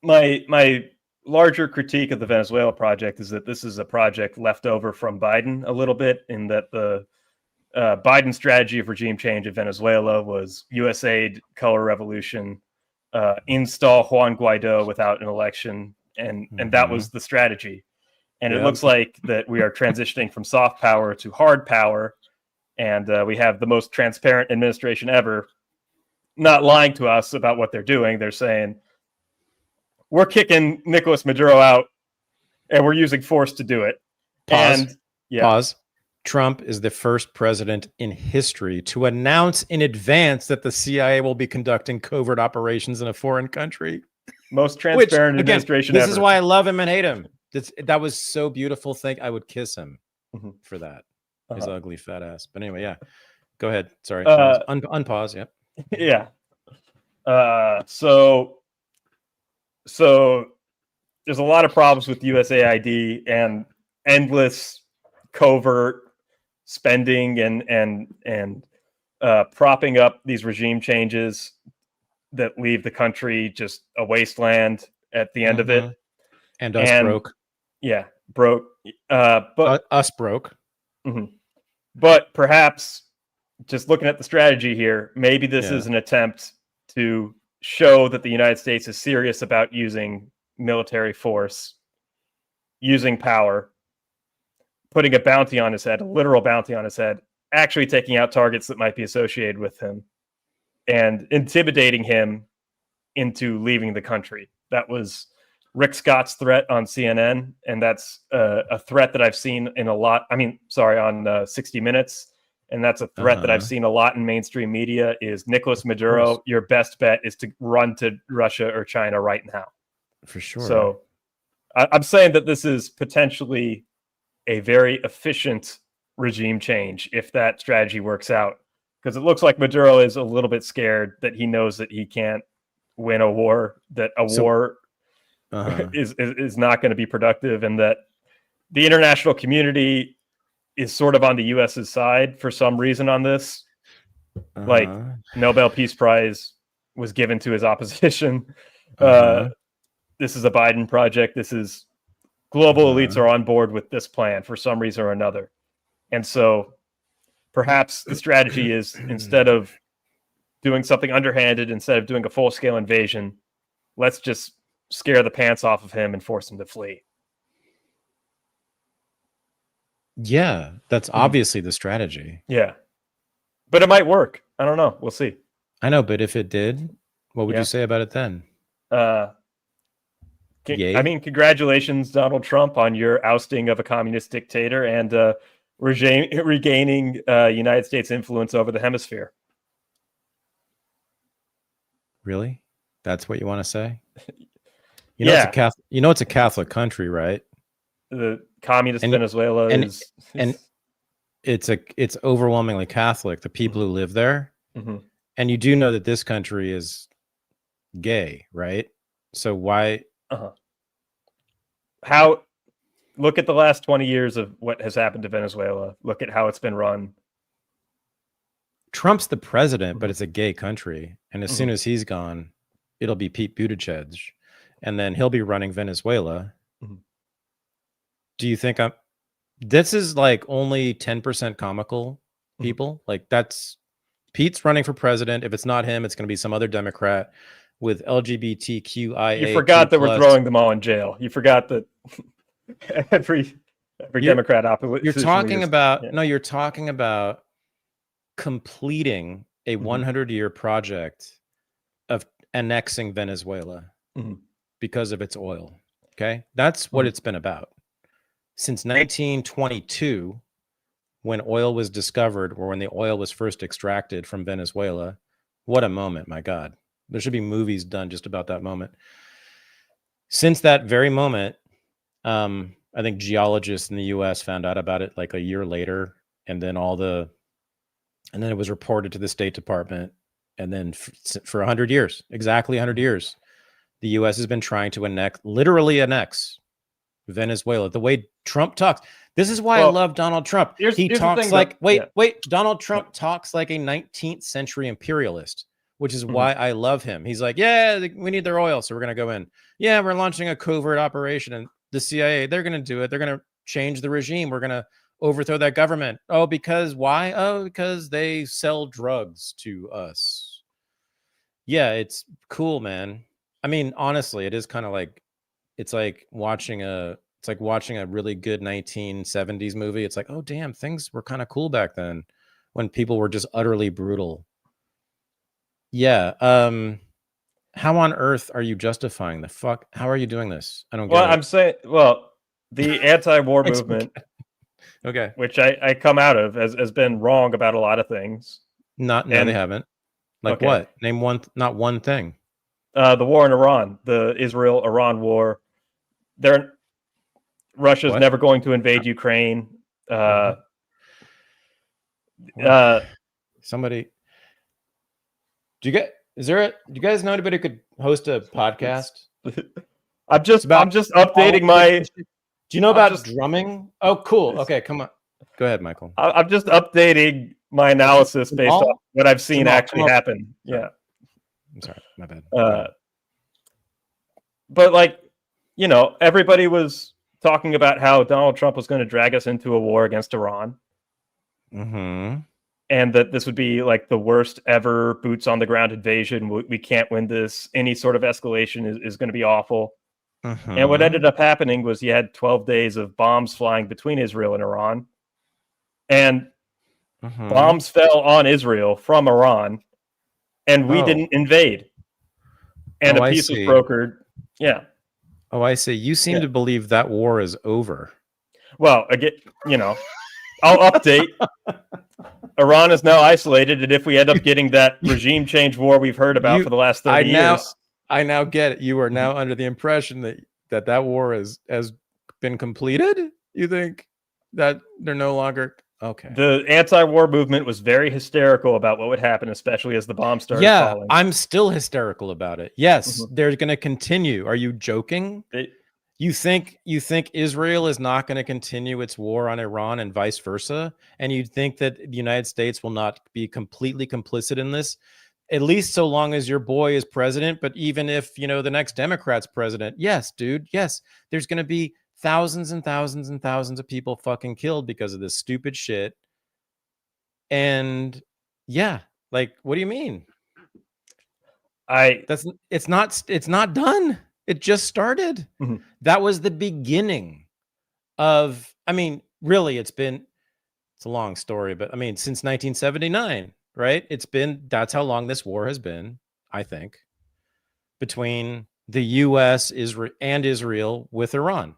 my larger critique of the Venezuela project is that this is a project left over from Biden a little bit, in that the Biden strategy of regime change in Venezuela was U.S. aid, color revolution, install Juan Guaido without an election, and that was the strategy. And it looks like that we are transitioning from soft power to hard power, and we have the most transparent administration ever, not lying to us about what they're doing. They're saying, we're kicking Nicolas Maduro out, and we're using force to do it. Pause. Trump is the first president in history to announce in advance that the CIA will be conducting covert operations in a foreign country. Most transparent administration this ever. This is why I love him and hate him. That was so beautiful. I would kiss him for that. His ugly fat ass. But anyway, yeah. Go ahead. Sorry. Unpause. Yep. Yeah. So there's a lot of problems with USAID and endless covert spending and propping up these regime changes that leave the country just a wasteland at the end of it. And us broke. Yeah, broke. But us broke. Mm-hmm. But perhaps just looking at the strategy here, maybe this is an attempt to show that the United States is serious about using military force, using power, putting a bounty on his head, a literal bounty on his head, actually taking out targets that might be associated with him, and intimidating him into leaving the country. That was Rick Scott's threat on CNN, and that's a threat that I've seen in on 60 Minutes, and that's a threat that I've seen a lot in mainstream media, is Nicolas Maduro, your best bet is to run to Russia or China right now. For sure. So I'm saying that this is potentially a very efficient regime change if that strategy works out, because it looks like Maduro is a little bit scared that he knows that he can't win a war, that war is not going to be productive, and that the international community is sort of on the US's side for some reason on this. Like Nobel Peace Prize was given to his opposition. This is a Biden project. This is global elites are on board with this plan for some reason or another. And so perhaps the strategy is, instead of doing something underhanded, instead of doing a full-scale invasion, let's just scare the pants off of him and force him to flee. Yeah, that's obviously the strategy. Yeah. But it might work. I don't know. We'll see. I know, but if it did, what would you say about it then? I mean, congratulations, Donald Trump, on your ousting of a communist dictator and regaining United States influence over the hemisphere. Really? That's what you want to say? It's a Catholic country, right? The communist Venezuela is it's overwhelmingly Catholic, the people who live there. And you do know that this country is gay, right? So why look at the last 20 years of what has happened to Venezuela. Look at how it's been run. Trump's the president, but it's a gay country. And as soon as he's gone, it'll be Pete Buttigieg. And then he'll be running Venezuela. Do you think this is like only 10% comical people? Like, that's Pete's running for president. If it's not him, it's going to be some other Democrat with LGBTQIA. You forgot that we're throwing them all in jail. You forgot that every Democrat opposition. You're talking about completing a 100-year project of annexing Venezuela because of its oil. Okay, that's what it's been about since 1922, when oil was discovered, or when the oil was first extracted from Venezuela. What a moment, my God. There should be movies done just about that moment. Since that very moment, I think geologists in the US found out about it like a year later, and then it was reported to the State Department. And then for 100 years, exactly 100 years, the US has been trying to literally annex Venezuela. The way Trump talks. This is why I love Donald Trump. He talks like, Donald Trump talks like a 19th century imperialist, which is why I love him. He's like, yeah, we need their oil, so we're going to go in. Yeah, we're launching a covert operation, and the CIA, they're going to do it. They're going to change the regime. We're going to overthrow that government. Oh, because why? Oh, because they sell drugs to us. Yeah, it's cool, man. I mean, honestly, it is kind of like, it's like watching a really good 1970s movie. It's like, oh damn, things were kind of cool back then when people were just utterly brutal. Yeah. How on earth are you justifying the fuck? How are you doing this? I don't get it. I'm saying, the anti-war movement, okay, which I come out of, has been wrong about a lot of things. No, they haven't. Like what? Name one, not one thing. The war in Iran, the Israel-Iran war. Russia's never going to invade Ukraine. Somebody, do you guys know anybody who could host a podcast? I'm just updating my. Do you know about drumming? Oh, cool. Okay, come on. Go ahead, Michael. I'm just updating my analysis based on what I've seen actually happen. Yeah. I'm sorry, my bad. But like, you know, everybody was talking about how Donald Trump was going to drag us into a war against Iran. Mm-hmm. And that this would be like the worst ever boots on the ground invasion. We can't win this. Any sort of escalation is going to be awful. Mm-hmm. And what ended up happening was you had 12 days of bombs flying between Israel and Iran. And bombs fell on Israel from Iran. And we didn't invade. And a peace was brokered. Yeah. Oh, I see. You seem to believe that war is over. Well, again, you know, I'll update. Iran is now isolated, and if we end up getting that regime change war we've heard about for the last 30 years... I now get it. You are now under the impression that war has been completed? You think that they're no longer... Okay. The anti-war movement was very hysterical about what would happen, especially as the bombs started falling. I'm still hysterical about it. Yes, they're going to continue. Are you joking? You think Israel is not going to continue its war on Iran and vice versa? And you think that the United States will not be completely complicit in this? At least so long as your boy is president. But even if, you know, the next Democrat's president, yes, dude, yes, there's going to be thousands and thousands and thousands of people fucking killed because of this stupid shit. And yeah, like, what do you mean? It's not done. It just started. That was the beginning of, I mean, really, it's a long story, but I mean, since 1979, right? That's how long this war has been, I think, between the US, Israel with Iran.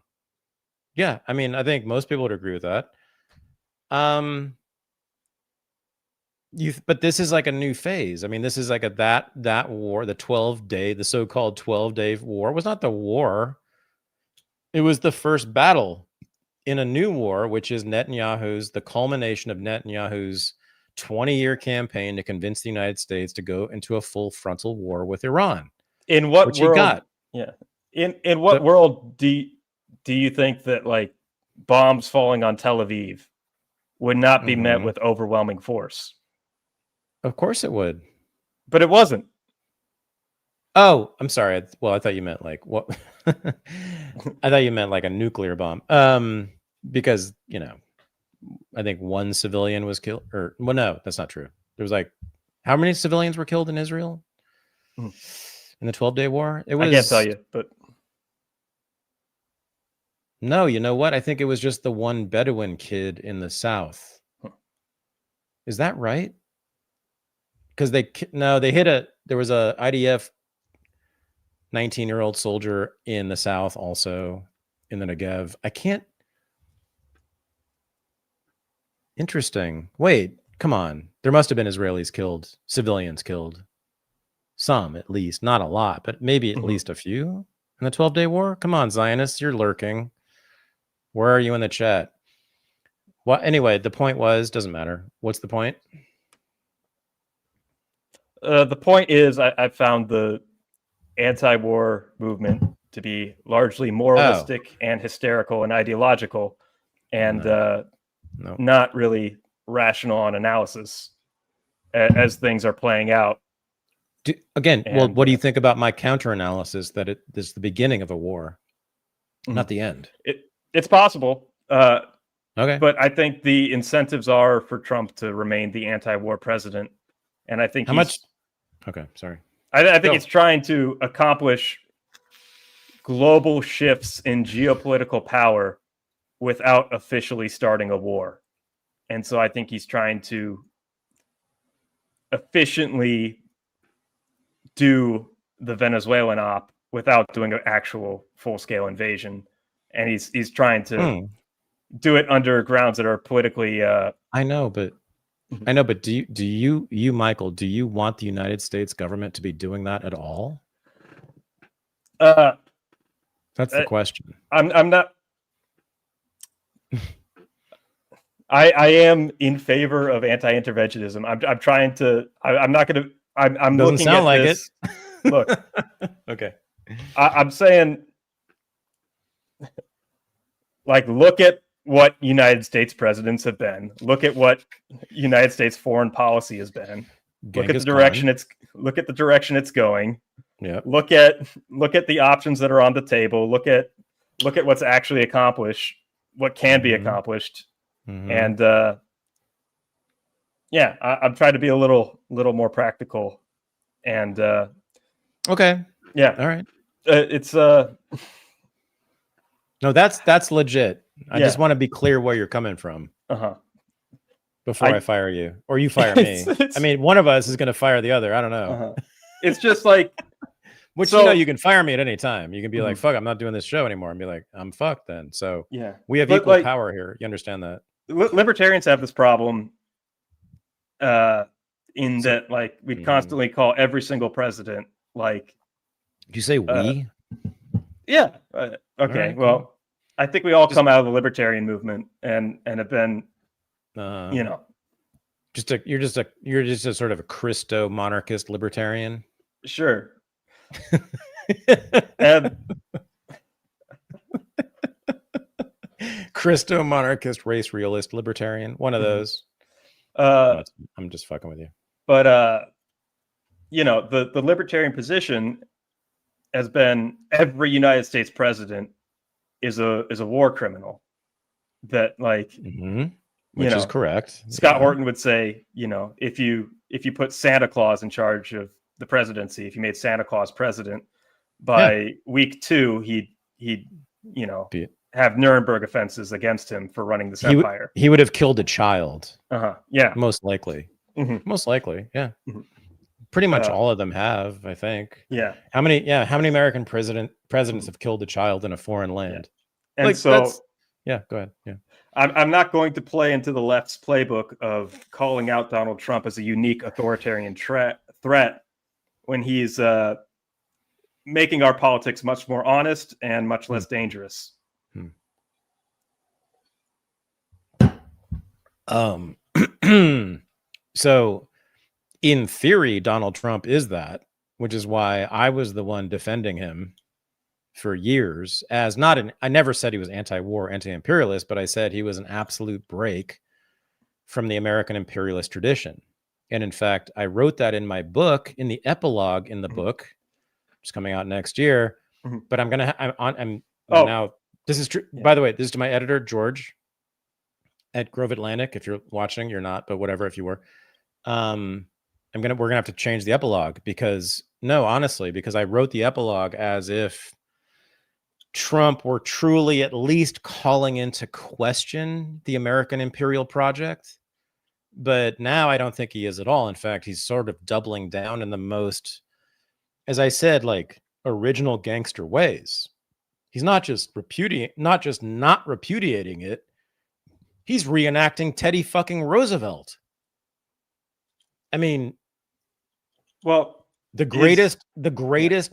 Yeah, I mean, I think most people would agree with that. But this is like a new phase. I mean, this is like that war, the so-called 12-day war was not the war. It was the first battle in a new war, which is the culmination of Netanyahu's 20-year campaign to convince the United States to go into a full frontal war with Iran. In what world? Yeah. In what world do you think that like bombs falling on Tel Aviv would not be met with overwhelming force? Of course it would. But it wasn't. Oh, I'm sorry. Well, I thought you meant like what? I thought you meant like a nuclear bomb. Because, you know, I think one civilian was killed, no, that's not true. There was like, how many civilians were killed in Israel in the 12-day war? I can't tell you, but no, you know what? I think it was just the one Bedouin kid in the south. Is that right? Because there was a IDF 19-year-old soldier in the south, also in the Negev. Interesting. Wait, come on. There must have been Israelis killed, civilians killed. Some, at least. Not a lot, but maybe at least a few in the 12-day war. Come on, Zionists, you're lurking. Where are you in the chat? Well, anyway, the point was, doesn't matter. What's the point? The point is, I found the anti-war movement to be largely moralistic and hysterical and ideological, and not really rational on analysis as things are playing out. Well, what do you think about my counter-analysis that this is the beginning of a war, not the end? It's possible. Okay. But I think the incentives are for Trump to remain the anti-war president. And I think Okay, sorry. I think he's trying to accomplish global shifts in geopolitical power without officially starting a war. And so I think he's trying to efficiently do the Venezuelan op without doing an actual full-scale invasion. And he's trying to do it under grounds that are politically I know, but do you Michael, do you want the United States government to be doing that at all? That's the question. I'm not. I am in favor of anti-interventionism. I'm trying to. I'm not going to. I'm Doesn't looking sound at like this. It. Look. Okay. I'm saying like, look at what United States presidents have been. Look at what United States foreign policy has been. Look at the direction it's going. Yeah. Look at the options that are on the table. Look at what's actually accomplished, what can be accomplished. And I'm trying to be a little more practical. And okay. Yeah. All right. It's no, that's legit. I just want to be clear where you're coming from. Before I fire you, or you fire me. I mean, one of us is going to fire the other. I don't know. It's just like, which, you know, you can fire me at any time. You can be like, fuck, I'm not doing this show anymore, and be like, I'm fucked then. So yeah, we have equal power here. You understand that? Libertarians have this problem in that, like, we constantly call every single president, like, did you say we? Yeah. Okay. Right, well, cool. I think we all come out of the libertarian movement and have been, you know, you're just a sort of a Christo monarchist libertarian. Sure. And Christo monarchist race realist libertarian, one of those. No, I'm just fucking with you. But you know, the libertarian position has been every United States president is a war criminal. That, like, which is correct. Scott Horton would say, you know, if you put Santa Claus in charge of the presidency, if you made Santa Claus president, by week 2, he'd you know, have Nuremberg offenses against him for running this empire. He would have killed a child. Yeah. Most likely. Most likely. Yeah. Pretty much all of them have, I think. Yeah. How many American presidents have killed a child in a foreign land? Yeah. And so go ahead. Yeah. I'm not going to play into the left's playbook of calling out Donald Trump as a unique authoritarian threat when he's making our politics much more honest and much less dangerous. So in theory, Donald Trump is that, which is why I was the one defending him for years as I never said he was anti-war, anti-imperialist, but I said he was an absolute break from the American imperialist tradition. And in fact, I wrote that in my book, in the epilogue in the book, it's coming out next year. But now this is true. By the way, this is to my editor, George at Grove Atlantic. If you're watching, you're not, but whatever, if you were, we're gonna have to change the epilogue because I wrote the epilogue as if Trump were truly at least calling into question the American imperial project. But now I don't think he is at all. In fact, he's sort of doubling down in the most, as I said, like, original gangster ways. He's not just not repudiating it. He's reenacting Teddy fucking Roosevelt. I mean, well, the greatest,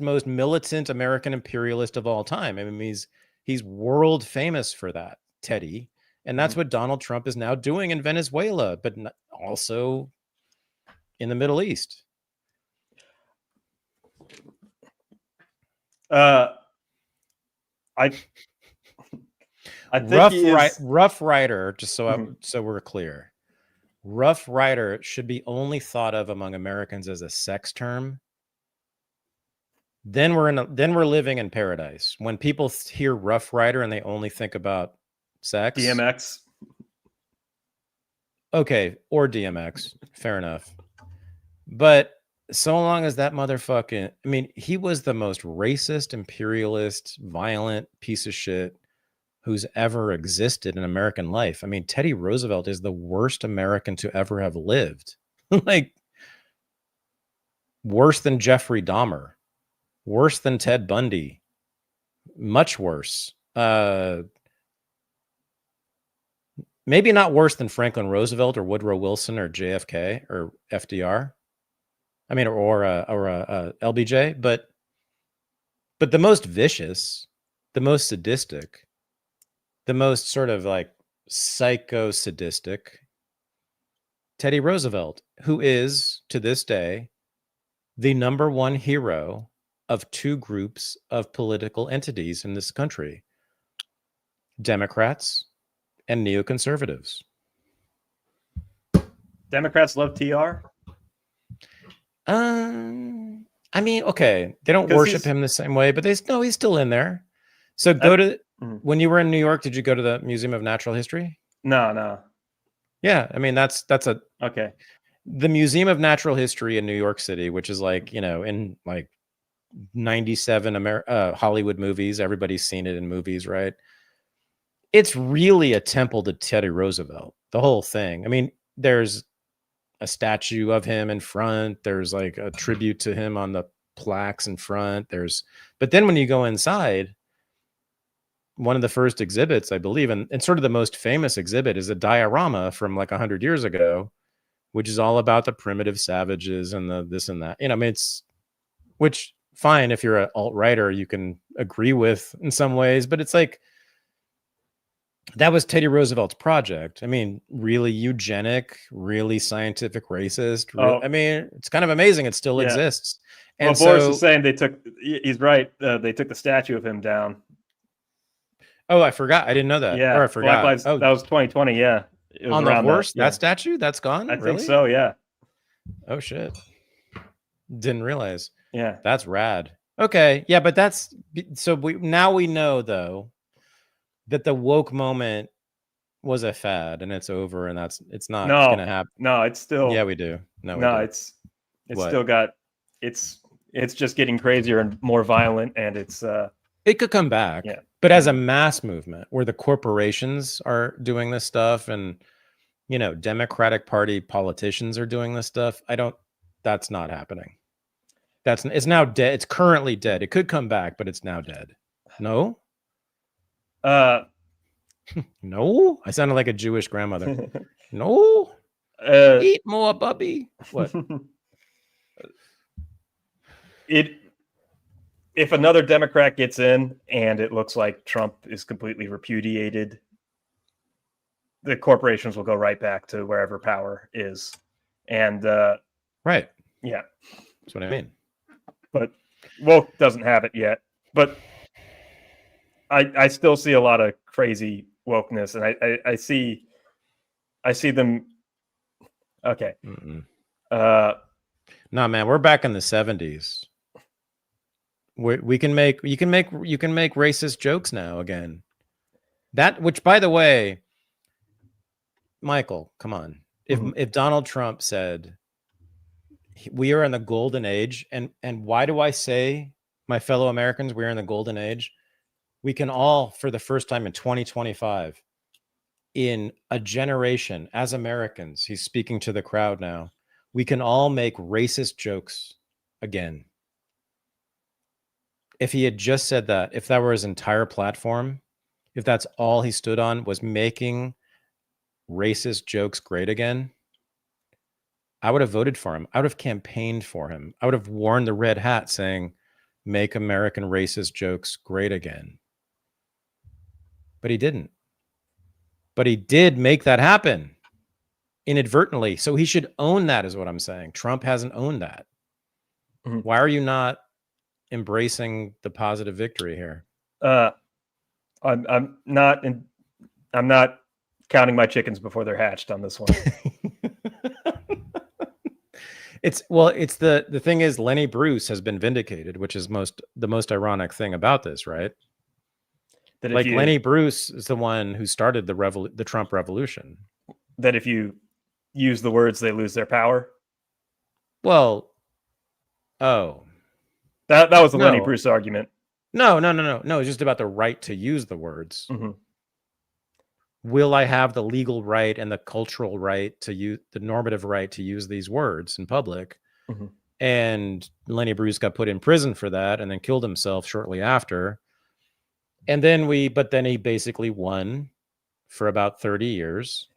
most militant American imperialist of all time. I mean, he's world famous for that, Teddy. And that's what Donald Trump is now doing in Venezuela, but also in the Middle East. I think Rough Rider, just so we're clear. Rough Rider should be only thought of among Americans as a sex term. Then we're living in paradise. When people hear Rough Rider and they only think about sex, DMX. Okay, or DMX, fair enough. But so long as that motherfucking, I mean, he was the most racist, imperialist, violent piece of shit who's ever existed in American life. I mean, Teddy Roosevelt is the worst American to ever have lived. Like, worse than Jeffrey Dahmer, worse than Ted Bundy, much worse. Maybe not worse than Franklin Roosevelt or Woodrow Wilson or JFK or FDR. I mean, or LBJ, but the most vicious, the most sadistic, the most sort of like psycho-sadistic, Teddy Roosevelt, who is, to this day, the #1 hero of 2 groups of political entities in this country. Democrats and neoconservatives. Democrats love TR. I mean, okay, they don't worship him the same way, but he's still in there. So when you were in New York, did you go to the Museum of Natural History? No. Yeah, I mean that's okay. The Museum of Natural History in New York City, which is like, in like 97 Hollywood movies, everybody's seen it in movies, right? It's really a temple to Teddy Roosevelt, the whole thing. I mean, there's a statue of him in front. There's like a tribute to him on the plaques in front. But then when you go inside, one of the first exhibits, I believe, and sort of the most famous exhibit is a diorama from like 100 years ago, which is all about the primitive savages and the this and that. I mean, which fine, if you're an alt-righter, you can agree with in some ways, but it's like, that was Teddy Roosevelt's project. I mean, really eugenic, really scientific racist. I mean, it's kind of amazing it still exists. And Boris is saying he's right. They took the statue of him down. Oh, I forgot. I didn't know that. Yeah. Or I forgot. That was 2020. Yeah. On the horse? That statue? That's gone? I think so. Yeah. Oh, shit. Didn't realize. Yeah. That's rad. Okay. Yeah. But now we know though, that the woke moment was a fad and it's over, and it's not going to happen. No, it's still. Yeah, we do. It's still got. It's just getting crazier and more violent, and it could come back. Yeah. But as a mass movement where the corporations are doing this stuff and Democratic Party politicians are doing this stuff, that's not happening. It's now dead. It's currently dead. It could come back, but it's now dead. No. No, I sounded like a Jewish grandmother. No, eat more, Bubby. What? If another Democrat gets in and it looks like Trump is completely repudiated, the corporations will go right back to wherever power is. And right. Yeah. That's what I mean. But woke doesn't have it yet. But I still see a lot of crazy wokeness, and I see them. Okay. No, man, we're back in the 70s. You can make racist jokes now again. Which, by the way, Michael, come on. If Donald Trump said we are in the golden age, and why do I say, my fellow Americans, we're in the golden age? We can all, for the first time in 2025, in a generation, as Americans, he's speaking to the crowd now, we can all make racist jokes again. If he had just said that, if that were his entire platform, if that's all he stood on was making racist jokes great again, I would have voted for him. I would have campaigned for him. I would have worn the red hat saying, make American racist jokes great again. But he didn't. But he did make that happen inadvertently. So he should own that, is what I'm saying. Trump hasn't owned that. Mm-hmm. Why are you not embracing the positive victory here? I'm not counting my chickens before they're hatched on this one. It's the thing is, Lenny Bruce has been vindicated, which is the most ironic thing about this, right? Like Lenny Bruce is the one who started the Trump revolution. That if you use the words, they lose their power. Well, that was the Lenny Bruce argument. No. It's just about the right to use the words. Mm-hmm. Will I have the legal right and the cultural right to use the normative right to use these words in public? Mm-hmm. And Lenny Bruce got put in prison for that and then killed himself shortly after. And then he basically won for about 30 years.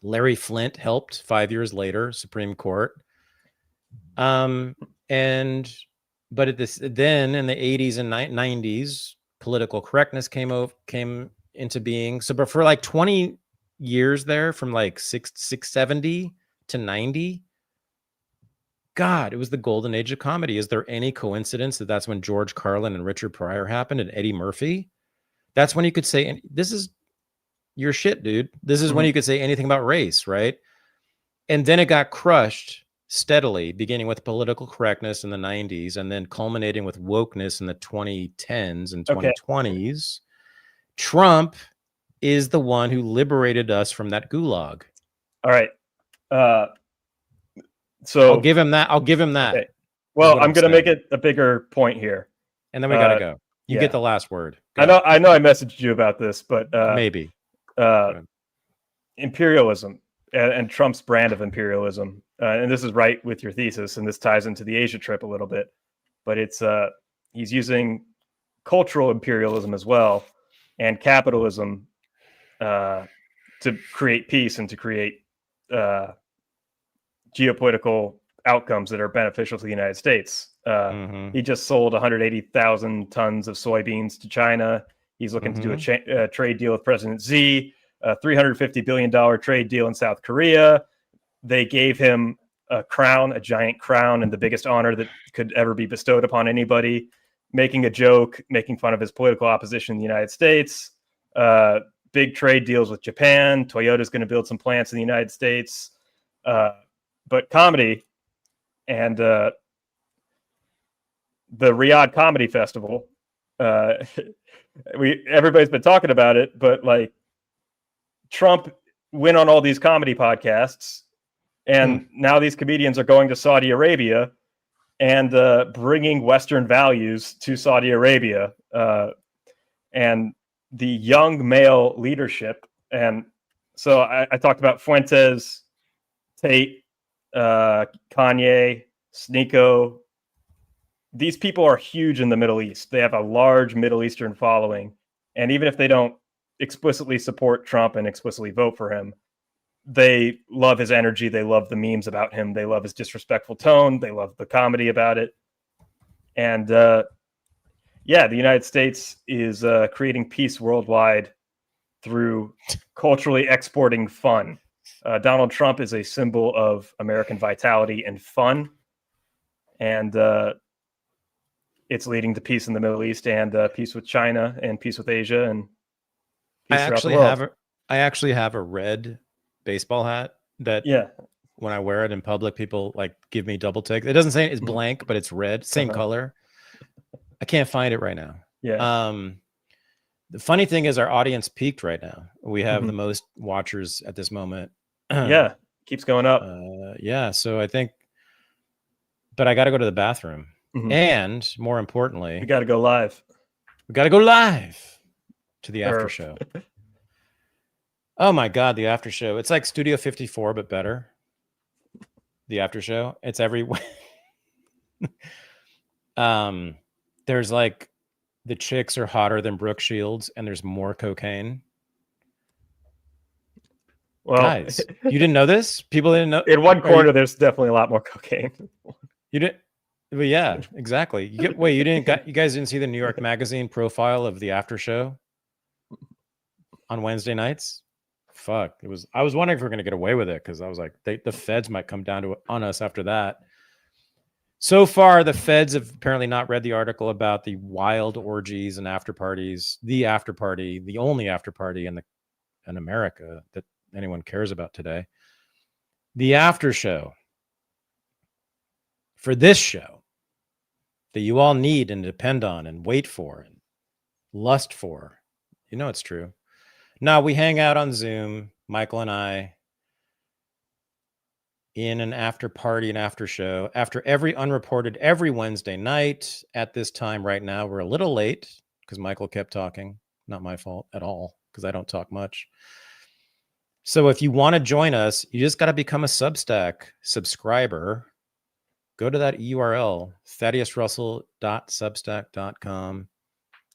Larry Flynt helped 5 years later, Supreme Court. But then in the 80s and 90s, political correctness came into being. So, but for like 20 years there, from like 670 to 90, God, it was the golden age of comedy. Is there any coincidence that that's when George Carlin and Richard Pryor happened and Eddie Murphy? That's when you could say, this is your shit, dude. This is when you could say anything about race, right? And then it got crushed steadily, beginning with political correctness in the 90s and then culminating with wokeness in the 2010s and 2020s. Trump is the one who liberated us from that gulag. All right. So I'll give him that. Okay. Well, I'm going to make it a bigger point here. And then we got to go. You get the last word. Go I know I messaged you about this, but maybe. Imperialism and Trump's brand of imperialism. And this is right with your thesis, and this ties into the Asia trip a little bit. But it's he's using cultural imperialism as well and capitalism to create peace and to create geopolitical outcomes that are beneficial to the United States. He just sold 180,000 tons of soybeans to China. He's looking to do a trade deal with President Xi, a $350 billion trade deal in South Korea. They gave him a crown, a giant crown, and the biggest honor that could ever be bestowed upon anybody, making a joke, making fun of his political opposition in the United States. Big trade deals with Japan. Toyota's going to build some plants in the United States. But comedy and the Riyadh Comedy Festival, everybody's been talking about it, but like Trump went on all these comedy podcasts, and now these comedians are going to Saudi Arabia and bringing Western values to Saudi Arabia, and the young male leadership. And so I talked about Fuentes, Tate, Kanye, Sneeko. These people are huge in the Middle East. They have a large Middle Eastern following. And even if they don't explicitly support Trump and explicitly vote for him, they love his energy. They love the memes about him. They love his disrespectful tone. They love the comedy about it. And the United States is creating peace worldwide through culturally exporting fun. Donald Trump is a symbol of American vitality and fun. And it's leading to peace in the Middle East and peace with China and peace with Asia and peace throughout the world. I actually have a red baseball hat that when I wear it in public, people like give me double take. It doesn't say it's blank, but it's red, same color. I can't find it right now. The funny thing is our audience peaked right now. We have the most watchers at this moment. Keeps going up. So I think, but I got to go to the bathroom. And more importantly, we got to go live. We got to go live to the after show. Oh my God, the after show. It's like Studio 54, but better. The after show. It's every there's like the chicks are hotter than Brooke Shields, and there's more cocaine. Well, guys, you didn't know this? People didn't know. In one corner, there's definitely a lot more cocaine. You didn't? But yeah, exactly. You guys didn't see the New York Magazine profile of the after show on Wednesday nights? Fuck. I was wondering if we we're going to get away with it, because I was like, the feds might come down on us after that. So far, the feds have apparently not read the article about the wild orgies and after parties, the after party, the only after party in America that anyone cares about today. The after show for this show that you all need and depend on and wait for and lust for. You know it's true. Now we hang out on Zoom, Michael and I, in an after party and after show after every Unreported every Wednesday night at this time. Right now we're a little late because Michael kept talking. Not my fault at all, because I don't talk much. So if you want to join us, you just got to become a Substack subscriber. Go to that URL, thaddeusrussell.substack.com.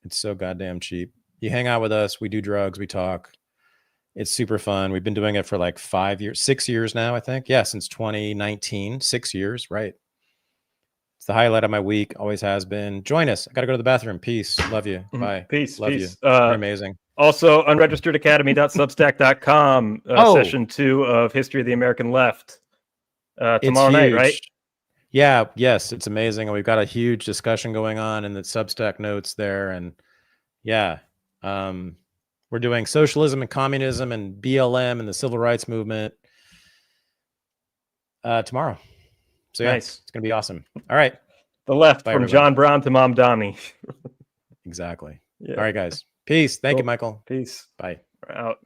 It's so goddamn cheap. You hang out with us. We do drugs. We talk. It's super fun. We've been doing it for like 6 years now, I think. Yeah, since 2019. 6 years, right. It's the highlight of my week. Always has been. Join us. I got to go to the bathroom. Peace. Love you. Bye. Peace. Love peace. you. You're amazing. Also, unregisteredacademy.substack.com. Session 2 of History of the American Left. Tomorrow night, right? Yeah, yes, it's amazing. And we've got a huge discussion going on in the Substack notes there. And yeah, We're doing socialism and communism and BLM and the civil rights movement tomorrow. So yeah, nice. It's going to be awesome. All right. The left. Bye, from everybody. John Brown to Mom Donnie. Exactly. Yeah. All right, guys. Peace. Thank you, Michael. Peace. Bye. We're out.